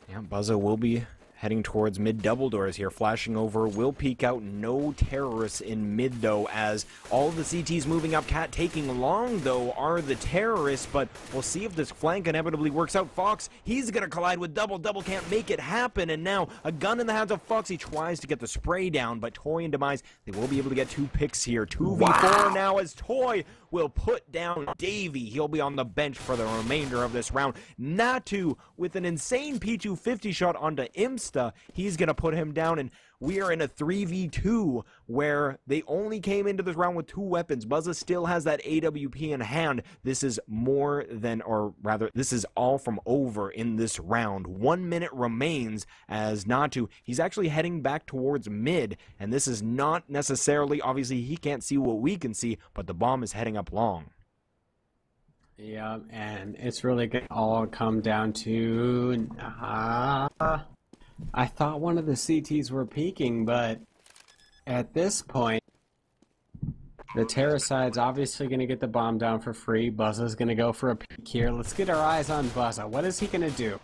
Yeah, Buzza will be heading towards mid double doors here, flashing over, will peek out. No terrorists in mid though, as all of the CTs moving up. Cat taking long though are the terrorists, but we'll see if this flank inevitably works out. Fox, he's gonna collide with Double. Double can't make it happen, and now a gun in the hands of Fox. He tries to get the spray down, but Toy and Demise, they will be able to get 2 picks here. 2v4 now as Toy will put down Davey. He'll be on the bench for the remainder of this round. Natu with an insane P250 shot onto Imsta. He's going to put him down, and we are in a 3v2 where they only came into this round with 2 weapons. Buzza still has that AWP in hand. This is more than, or rather, this is all from over in this round. 1 minute remains as Natu, he's actually heading back towards mid, and this is not necessarily, obviously he can't see what we can see, but the bomb is heading up long. Yeah, and it's really going to all come down to... I thought one of the CTs were peeking, but at this point, the Terraside's obviously going to get the bomb down for free. Buzza's going to go for a peek here. Let's get our eyes on Buzza. What is he going to do?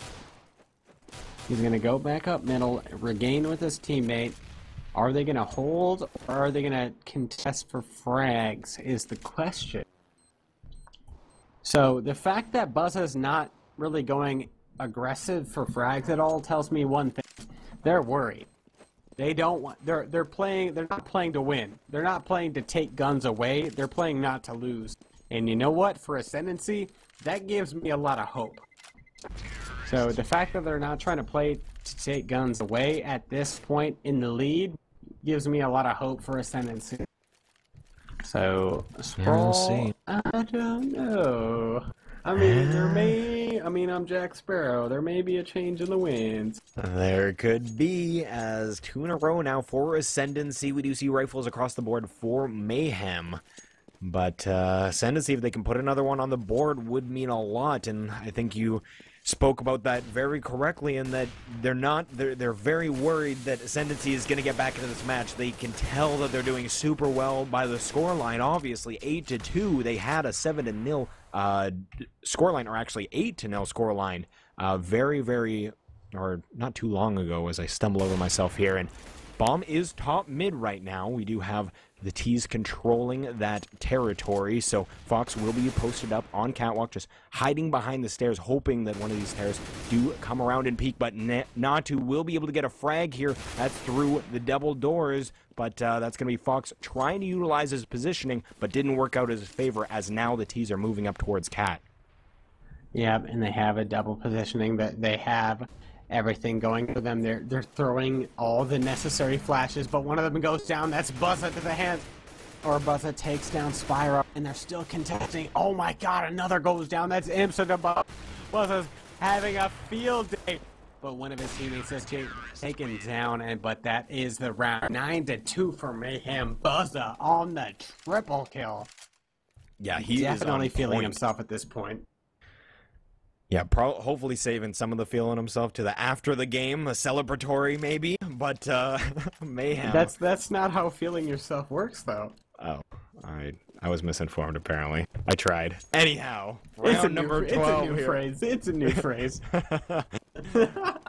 He's going to go back up middle, regain with his teammate. Are they going to hold, or are they going to contest for frags is the question. So the fact that Buzza's not really going aggressive for frags at all tells me one thing. They're worried. They don't want, they're not playing to win. They're not playing to take guns away. They're playing not to lose. And you know what? For Ascendancy, that gives me a lot of hope. So the fact that they're not trying to play to take guns away at this point in the lead gives me a lot of hope for Ascendancy. So, Yeah, Sprawl, we'll see. I don't know. I mean, I'm Jack Sparrow. There may be a change in the winds. There could be, as 2 in a row now for Ascendancy. We do see rifles across the board for Mayhem. But Ascendancy, if they can put another one on the board, would mean a lot. And I think you spoke about that very correctly, in that they're very worried that Ascendancy is going to get back into this match. They can tell that they're doing super well by the scoreline. Obviously, 8-2. They had a 7-0 scoreline, or actually 8-0 scoreline, or not too long ago, as I stumble over myself here. And Bomb is top mid right now. We do have the T's controlling that territory, so Fox will be posted up on catwalk, just hiding behind the stairs, hoping that one of these stairs do come around and peek. But Natu will be able to get a frag here. That's through the double doors, but that's going to be Fox trying to utilize his positioning, but didn't work out in his favor, as now the T's are moving up towards Cat. Yeah, and they have a double positioning, that they have everything going for them. They're throwing all the necessary flashes, but one of them goes down. That's Buzza to the hands, or Buzza takes down Spyro, and they're still contesting. Oh my god, another goes down. That's Amsterdam. Buzza's having a field day, but one of his teammates is taken down, but that is the round. 9-2 for Mayhem. Buzza on the triple kill. Yeah, he definitely is feeling himself at this point. Yeah, hopefully saving some of the feeling himself to the after the game, a celebratory maybe, but Mayhem. That's not how feeling yourself works, though. Oh, I was misinformed apparently. I tried. Anyhow, round number 12 It's a new phrase. It's a new phrase.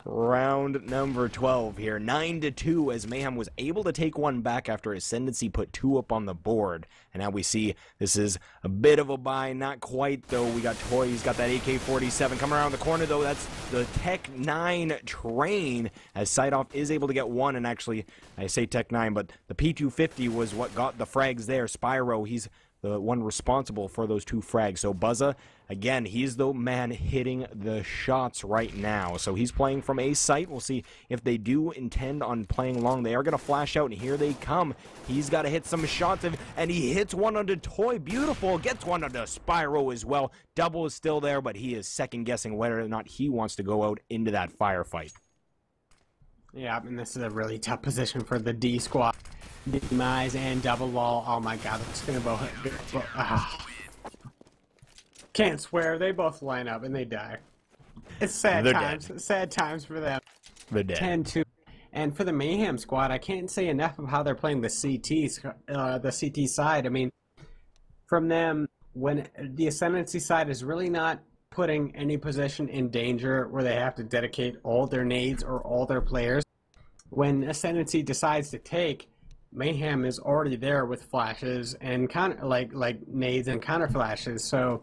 Round number 12 here, 9-2, as Mayhem was able to take one back after Ascendancy put 2 up on the board. And now we see this is a bit of a buy, not quite though. We got Toy, he's got that AK-47 coming around the corner though. That's the Tech 9 train, as Sideoff is able to get one. And actually, I say Tech 9, but the P250 was what got the frags there. Spyro, he's the one responsible for those 2 frags. So Buzza, again, he's the man hitting the shots right now. So he's playing from a site. We'll see if they do intend on playing long. They are going to flash out, and here they come. He's got to hit some shots, and he hits one onto Toy. Beautiful. Gets one onto Spyro as well. Double is still there, but he is second-guessing whether or not he wants to go out into that firefight. Yeah, and this is a really tough position for the D squad. Demise and double wall. Oh my god, that's gonna both. Can't swear. They both line up and they die. It's sad times. Dead. Sad times for them. They're dead. 10-2. And for the Mayhem squad, I can't say enough of how they're playing the CT side. I mean, from them, when the Ascendancy side is really not putting any position in danger where they have to dedicate all their nades or all their players, when Ascendancy decides to take, Mayhem is already there with flashes and counter, like nades and counter flashes. So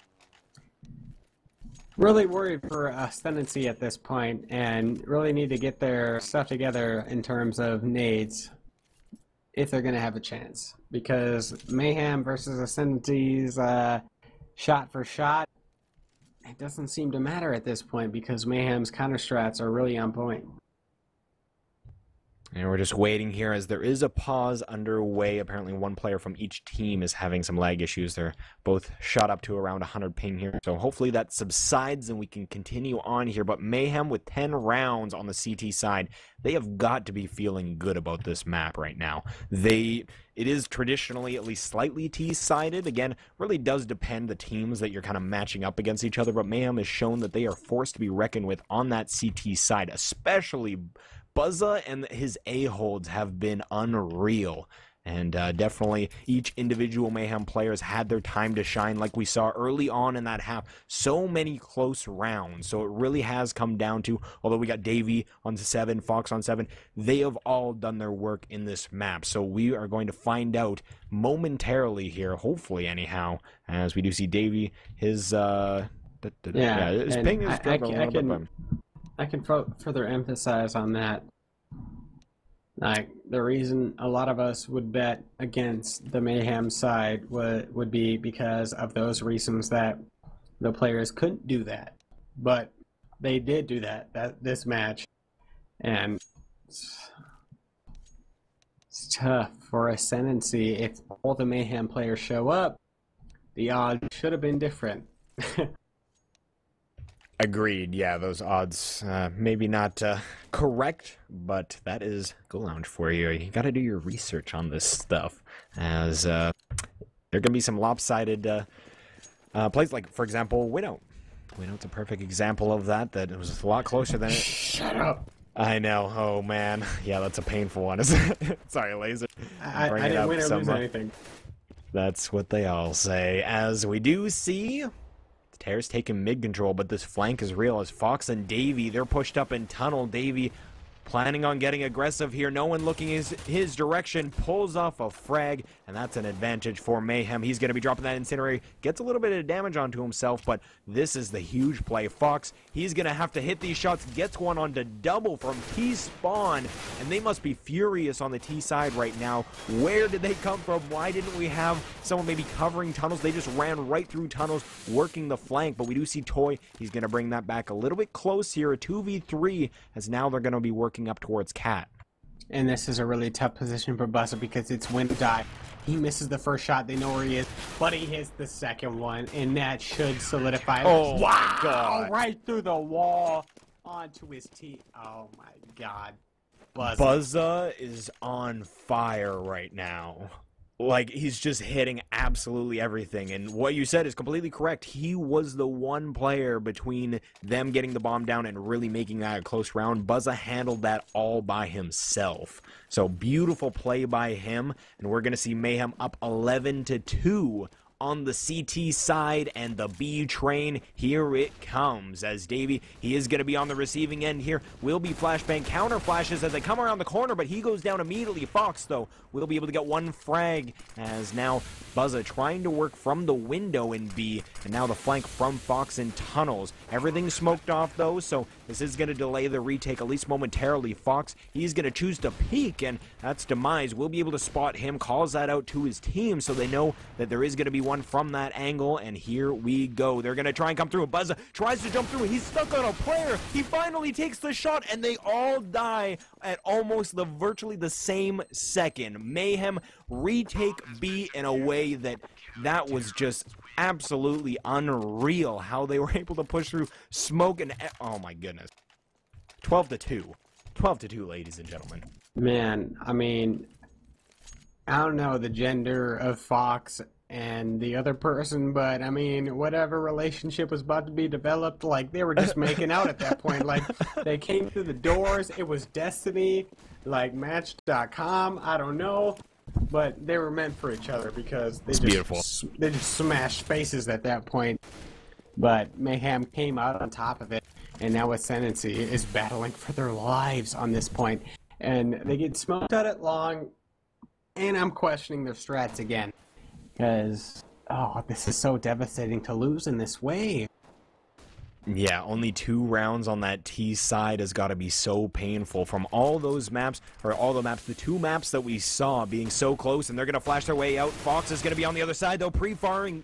really worried for Ascendancy at this point, and really need to get their stuff together in terms of nades if they're going to have a chance. Because Mayhem versus Ascendancy's shot for shot, it doesn't seem to matter at this point, because Mayhem's counter strats are really on point. And we're just waiting here, as there is a pause underway. Apparently one player from each team is having some lag issues. They're both shot up to around 100 ping here. So hopefully that subsides and we can continue on here. But Mayhem with 10 rounds on the CT side, they have got to be feeling good about this map right now. It is traditionally at least slightly T-sided. Again, really does depend the teams that you're kind of matching up against each other. But Mayhem has shown that they are forced to be reckoned with on that CT side, especially Buzza and his A-holds have been unreal. And definitely each individual Mayhem players had their time to shine, like we saw early on in that half. So many close rounds. So it really has come down to, although we got Davey on 7, Fox on 7, they have all done their work in this map. So we are going to find out momentarily here, hopefully anyhow, as we do see Davey, his his ping is I can further emphasize on that. Like, the reason a lot of us would bet against the Mayhem side would be because of those reasons, that the players couldn't do that. But they did do that this match. And It's tough for Ascendancy. If all the Mayhem players show up, the odds should have been different. Agreed. Yeah, those odds maybe not correct, but that is Go Lounge for you. You got to do your research on this stuff, as there are gonna be some lopsided plays. Like, for example, Widow. Widow's a perfect example of that. That it was a lot closer than it. Shut up. I know. Oh man. Yeah, that's a painful one, isn't it? Sorry, Laser. I didn't win or lose anything. That's what they all say. As we do see, the Terror's taking mid control, but this flank is real as Fox and Davey, they're pushed up in tunnel. Davey planning on getting aggressive here. No one looking his direction. Pulls off a frag, and that's an advantage for Mayhem. He's going to be dropping that incendiary. Gets a little bit of damage onto himself, but this is the huge play. Fox, he's going to have to hit these shots. Gets one onto double from T-Spawn, and they must be furious on the T side right now. Where did they come from? Why didn't we have someone maybe covering tunnels? They just ran right through tunnels, working the flank, but we do see Toy. He's going to bring that back a little bit close here. A 2v3, as now they're going to be working up towards Cat. And this is a really tough position for Buzzer because it's win or die. He misses the first shot, they know where he is, but he hits the second one, and that should solidify. Oh, wow! God. Right through the wall onto his team. Oh my God. Buzza is on fire right now. Like, he's just hitting absolutely everything. And what you said is completely correct. He was the one player between them getting the bomb down and really making that a close round. Buzza handled that all by himself. So, beautiful play by him. And we're going to see Mayhem up 11-2 on the CT side, and the B train, here it comes, as Davey, he is going to be on the receiving end here, will be flashbang counter flashes as they come around the corner, but he goes down immediately. Fox, though, will be able to get one frag, as now Buzza trying to work from the window in B, and now the flank from Fox in tunnels. Everything's smoked off, though, so this is going to delay the retake, at least momentarily. Fox, he's going to choose to peek, and that's Demise. We'll be able to spot him, calls that out to his team, so they know that there is going to be one from that angle, and here we go. They're going to try and come through. Buzza tries to jump through. He's stuck on a player. He finally takes the shot, and they all die at almost virtually the same second. Mayhem retake B in a way that was just absolutely unreal, how they were able to push through smoke and oh my goodness. 12-2. 12-2, ladies and gentlemen. Man, I mean, I don't know the gender of Fox and the other person, but I mean, whatever relationship was about to be developed, like, they were just making out at that point. Like, they came through the doors, it was destiny, like Match.com, I don't know, but they were meant for each other because they they just smashed faces at that point. But Mayhem came out on top of it, and now Ascendancy is battling for their lives on this point, and they get smoked out at long, and I'm questioning their strats again. Because, oh, this is so devastating to lose in this way. Yeah, only 2 rounds on that T side has got to be so painful. From all those maps, or all the maps, the 2 maps that we saw being so close, and they're going to flash their way out. Fox is going to be on the other side, though. Pre-firing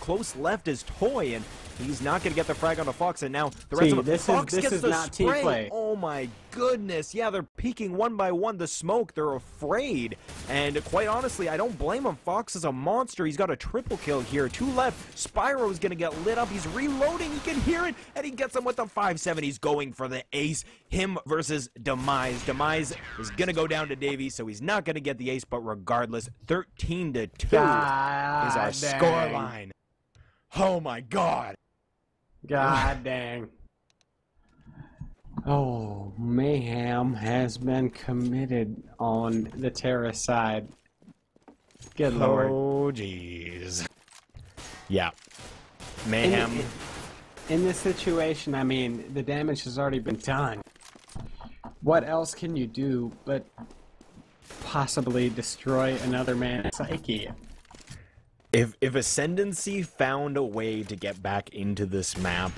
close left is Toy, and he's not going to get the frag on the Fox, and now the rest of them. Fox gets the not spray. team play. Oh my goodness. Yeah, they're peeking one by one. The smoke, they're afraid. And quite honestly, I don't blame him. Fox is a monster. He's got a triple kill here. 2 left. Spyro's going to get lit up. He's reloading. He can hear it. And he gets him with the 5-7. He's going for the ace. Him versus Demise. Demise is going to go down to Davey, so he's not going to get the ace. But regardless, 13-2 is our scoreline. Oh my God. God dang. Oh, Mayhem has been committed on the terrorist side. Good lord. Oh, jeez. Yeah. Mayhem. In this situation, I mean, the damage has already been done. What else can you do but possibly destroy another man's psyche? If Ascendancy found a way to get back into this map,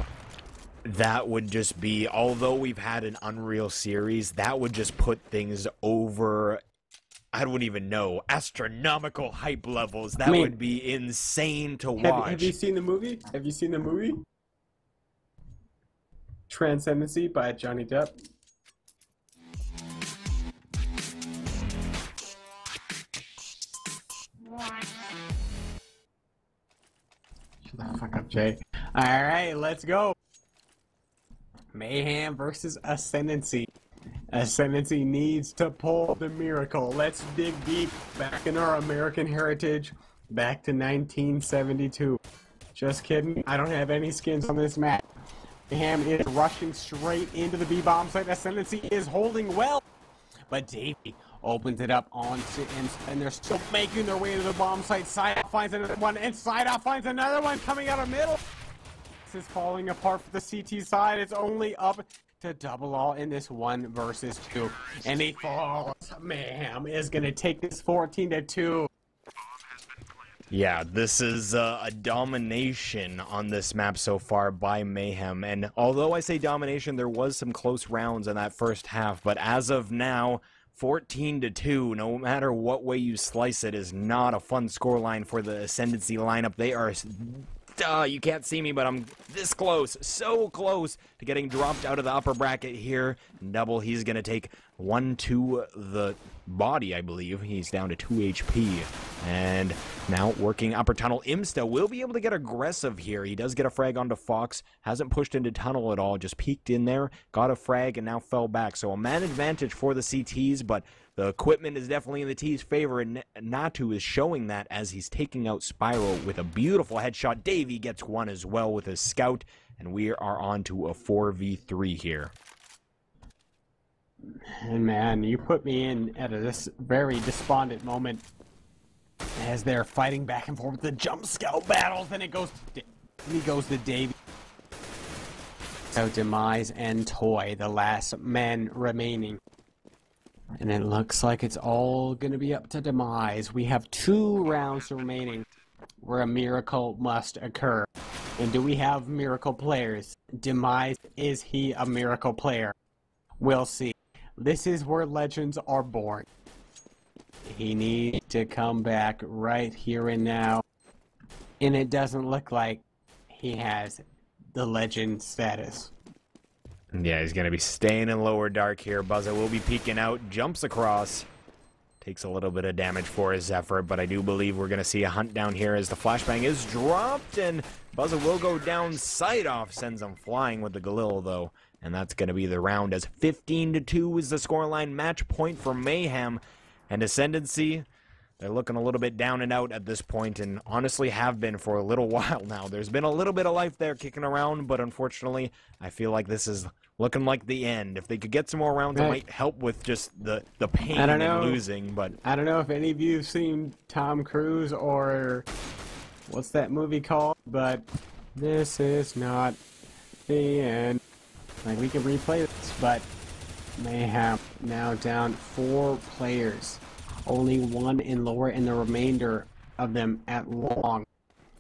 that would just be, although we've had an Unreal series, that would just put things over, I wouldn't even know, astronomical hype levels. That would be insane to watch. Have you seen the movie? Have you seen the movie? Transcendency by Johnny Depp. Shut the fuck up, Jay. Alright, let's go. Mayhem versus Ascendancy. Ascendancy needs to pull the miracle. Let's dig deep back in our American heritage, back to 1972. Just kidding, I don't have any skins on this map. Mayhem is rushing straight into the B-bomb site. Ascendancy is holding well, but Davey opens it up onto, and they're still making their way to the bomb site. Side-off finds another one, and Side-off finds another one coming out of middle. This is falling apart for the CT side. It's only up to double all in this 1 versus 2, and he falls. Mayhem is gonna take this 14-2. Yeah, this is a domination on this map so far by Mayhem, and although I say domination, there was some close rounds in that first half, but as of now, 14-2, no matter what way you slice it, is not a fun scoreline for the Ascendancy lineup. They are... you can't see me, but I'm this close, so close to getting dropped out of the upper bracket here. Double, he's going to take 1 to the body, I believe. He's down to 2 HP. And now working upper tunnel. Imsta will be able to get aggressive here. He does get a frag onto Fox. Hasn't pushed into tunnel at all. Just peeked in there, got a frag, and now fell back. So a man advantage for the CTs, but the equipment is definitely in the T's favor, and Natu is showing that as he's taking out Spyro with a beautiful headshot. Davey gets one as well with his scout, and we are on to a 4v3 here. And man, you put me in at this very despondent moment as they're fighting back and forth with the jump scout battles, and he goes to Davey. So Demise and Toy, the last men remaining. And it looks like it's all going to be up to Demise. We have 2 rounds remaining where a miracle must occur. And do we have miracle players? Demise, is he a miracle player? We'll see. This is where legends are born. He needs to come back right here and now. And it doesn't look like he has the legend status. Yeah, he's going to be staying in lower dark here. Buzza will be peeking out, jumps across. Takes a little bit of damage for his effort, but I do believe we're going to see a hunt down here as the flashbang is dropped, and Buzza will go down. Side-off sends him flying with the Galil, though, and that's going to be the round as 15-2 is the scoreline. Match point for Mayhem, and Ascendancy, they're looking a little bit down and out at this point, and honestly have been for a little while now. There's been a little bit of life there kicking around, but unfortunately, I feel like this is looking like the end. If they could get some more rounds, it might help with just the pain and losing, but... I don't know if any of you have seen Tom Cruise or... what's that movie called? But this is not the end. Like, we can replay this, but Mayhem now down 4 players. Only 1 in lower, and the remainder of them at long.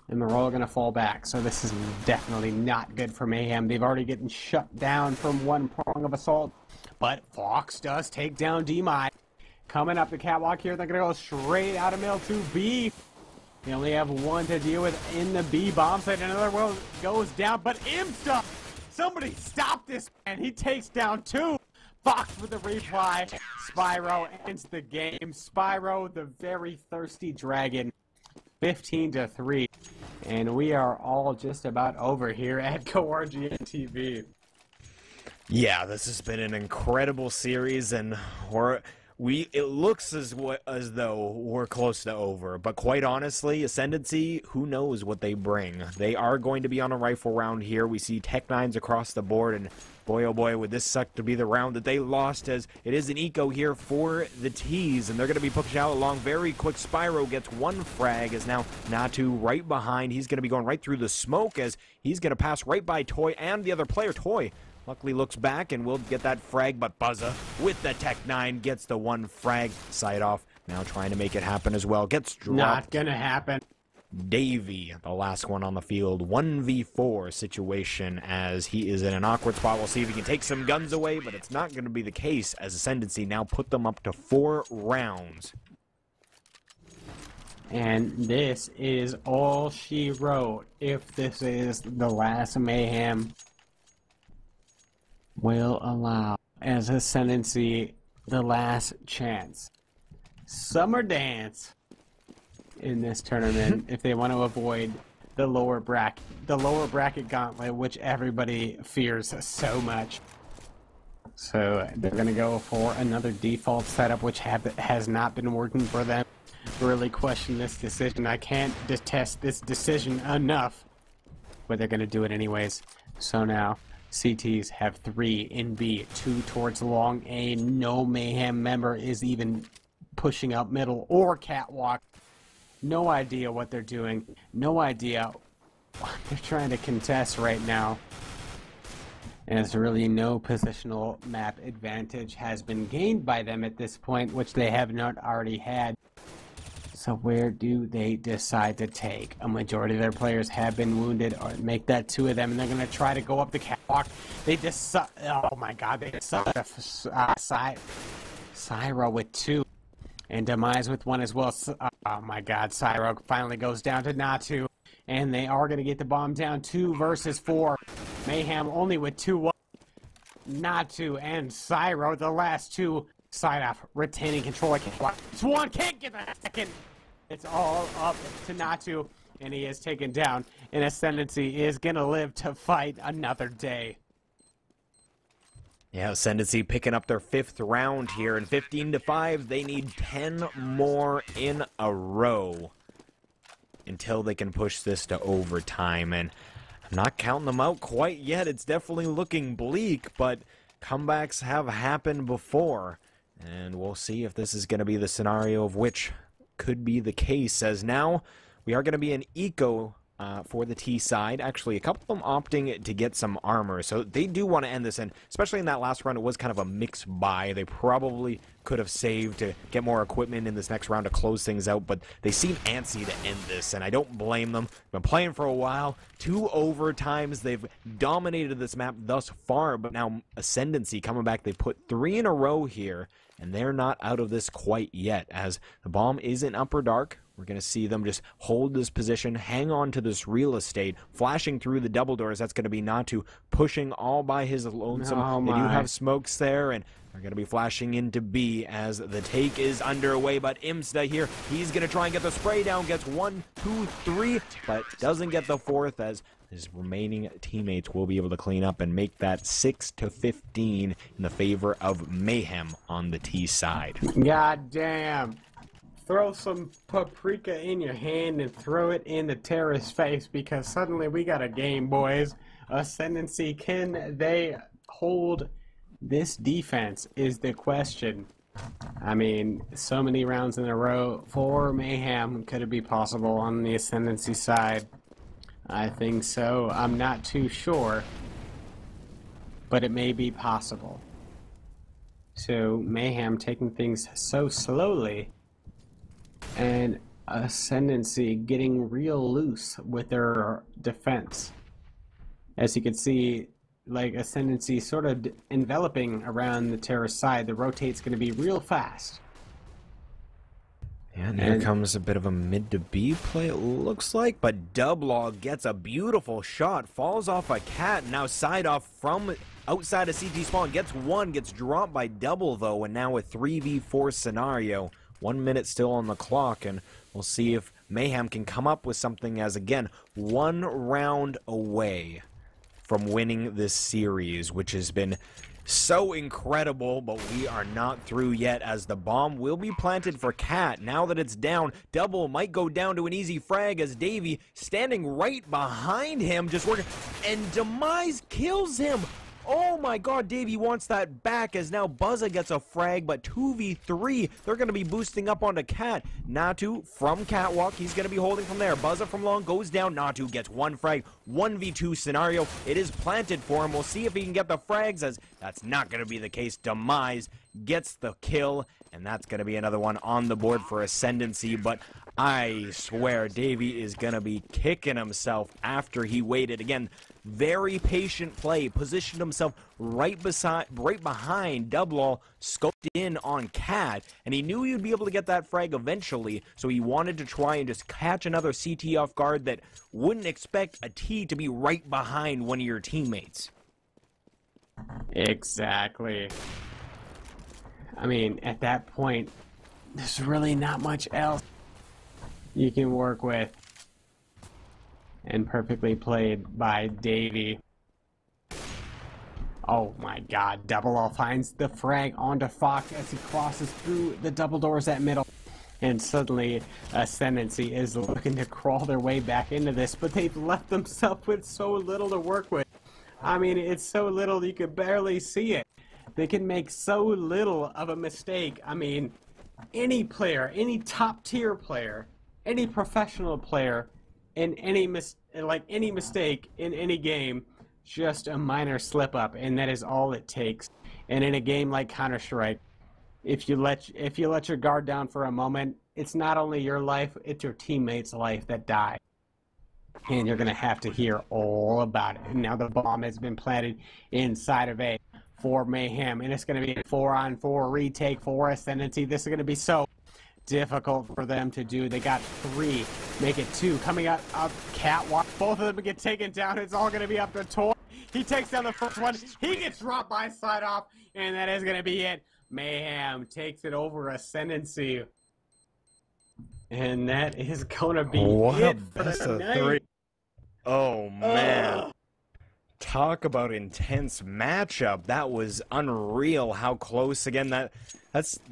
And they're all going to fall back. So this is definitely not good for Mayhem. They've already gotten shut down from 1 prong of assault. But Fox does take down D-My. Coming up the catwalk here, they're going to go straight out of middle to B. They only have 1 to deal with in the B bomb site. Another one goes down, but Imsta! Somebody stop this man! He takes down 2! Fox with the reply. Spyro ends the game. Spyro, the very thirsty dragon. 15-3. And we are all just about over here at RGN TV. Yeah, this has been an incredible series, and it looks as though we're close to over. But quite honestly, Ascendancy, who knows what they bring. They are going to be on a rifle round here. We see Tech 9s across the board, and boy oh boy, would this suck to be the round that they lost, as it is an eco here for the T's, and they're going to be pushing out along very quick. Spyro gets 1 frag, as now Natu right behind. He's going to be going right through the smoke, as he's going to pass right by Toy and the other player. Toy luckily looks back and will get that frag, but Buzza with the Tech 9 gets the 1 frag. Side off now trying to make it happen as well. Gets dropped. Not gonna happen. Davey, the last one on the field, 1v4 situation, as he is in an awkward spot. We'll see if he can take some guns away, but it's not going to be the case, as Ascendancy now put them up to 4 rounds. And this is all she wrote. If this is the last Mayhem will allow, as Ascendancy, the last chance. Summer Dance. in this tournament if they want to avoid the lower bracket gauntlet, which everybody fears so much. So they're going to go for another default setup, which has not been working for them. Really question this decision. I can't detest this decision enough, but they're going to do it anyways. So now CTs have 3 in B, 2 towards long A. No Mayhem member is even pushing up middle or catwalk. No idea what they're doing. No idea what they're trying to contest right now. And there's really no positional map advantage has been gained by them at this point, which they have not already had. So where do they decide to take? A majority of their players have been wounded, or make that 2 of them, and they're going to try to go up the catwalk. They just, oh my god, they suck Syro with 2, and Demise with 1 as well. Oh my god, Syro finally goes down to Natu, and they are going to get the bomb down. 2 versus 4. Mayhem only with 2. Natu and Syro, the last 2 side off, retaining control. It's 1, can't get the second. It's all up to Natu, and he is taken down. And Ascendancy is going to live to fight another day. Yeah, Ascendancy picking up their 5th round here, and 15-5, they need 10 more in a row until they can push this to overtime. And I'm not counting them out quite yet. It's definitely looking bleak, but comebacks have happened before. And we'll see if this is going to be the scenario of which could be the case, as now we are going to be an eco for the T side. Actually, a couple of them opting to get some armor, so they do want to end this, and especially in that last round, it was kind of a mixed buy. They probably could have saved to get more equipment in this next round to close things out, but they seem antsy to end this, and I don't blame them. Been playing for a while, 2 overtimes, they've dominated this map thus far, but now Ascendancy coming back, they put 3 in a row here, and they're not out of this quite yet, as the bomb is in Upper Dark. We're going to see them just hold this position, hang on to this real estate, flashing through the double doors. That's going to be Natu pushing all by his lonesome. Oh they do my. have smokes there, and they're going to be flashing into B as the take is underway. But Imsta here, he's going to try and get the spray down, gets 1, 2, 3, but doesn't get the 4th, as his remaining teammates will be able to clean up and make that 6-15 in the favor of Mayhem on the T side. God damn. Throw some paprika in your hand and throw it in the terrorist's face, because suddenly we got a game, boys. Ascendancy, can they hold this defense is the question. I mean, so many rounds in a row for Mayhem. Could it be possible on the Ascendancy side? I think so. I'm not too sure, but it may be possible. So Mayhem taking things so slowly, and Ascendancy getting real loose with their defense. As you can see, like, Ascendancy sort of enveloping around the terrorist side. The rotate's going to be real fast. Yeah, and here comes a bit of a mid to B play, it looks like, but Dublog gets a beautiful shot, falls off a cat, now side off from outside of CT spawn, gets 1, gets dropped by Double though, and now a 3v4 scenario. 1 minute still on the clock, and we'll see if Mayhem can come up with something, as again, 1 round away from winning this series, which has been so incredible, but we are not through yet, as the bomb will be planted for Cat. Now that it's down, Double might go down to an easy frag, as Davey standing right behind him, just working, and Demise kills him. Oh my god, Davey wants that back, as now Buzza gets a frag, but 2v3, they're going to be boosting up onto Cat. Natu from Catwalk, he's going to be holding from there. Buzza from long goes down, Natu gets 1 frag, 1v2 scenario. It is planted for him. We'll see if he can get the frags, as that's not going to be the case. Demise gets the kill, and that's going to be another one on the board for Ascendancy, but I swear Davey is going to be kicking himself after he waited. Again, very patient play, positioned himself right behind Double, scoped in on Cat, and he knew he would be able to get that frag eventually, so he wanted to try and just catch another CT off guard that wouldn't expect a T to be right behind one of your teammates. Exactly. I mean, at that point, there's really not much else. you can work with. And perfectly played by Davey. Oh my god, Double All finds the frag onto Fox as he crosses through the double doors at middle. And suddenly, Ascendancy is looking to crawl their way back into this, but they've left themselves with so little to work with. I mean, it's so little you could barely see it. They can make so little of a mistake. I mean, any player, any top tier player, any professional player, in any mistake in any game, just a minor slip up, and that is all it takes. And in a game like Counter-Strike, if you let your guard down for a moment, it's not only your life, it's your teammates' life that die. And you're gonna have to hear all about it. Now the bomb has been planted inside of A for Mayhem, and it's gonna be a 4-on-4 retake for Ascendancy. This is gonna be so difficult for them to do. They got 3, make it 2, coming out of Catwalk. Both of them get taken down. It's all going to be up to Tor. He takes down the first one. He gets dropped by side off, and that is going to be it. Mayhem takes it over Ascendancy. And that is going to be it for the night. 3. Oh, man. Talk about intense matchup. That was unreal how close. Again, that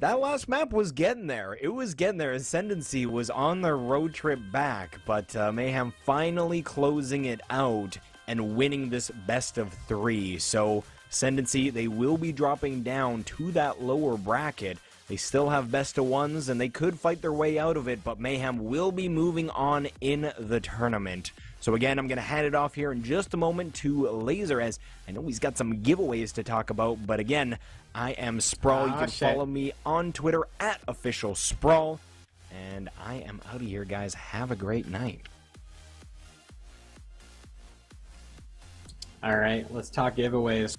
last map was getting there. It was getting there. Ascendancy was on their road trip back, but Mayhem finally closing it out and winning this best of 3. So Ascendancy, they will be dropping down to that lower bracket. They still have best of 1s, and they could fight their way out of it, but Mayhem will be moving on in the tournament. So again, I'm going to hand it off here in just a moment to Laser, as I know he's got some giveaways to talk about. But again, I am Sprawl. You can follow me on Twitter at @OfficialSprawl. And I am out of here, guys. Have a great night. All right, let's talk giveaways.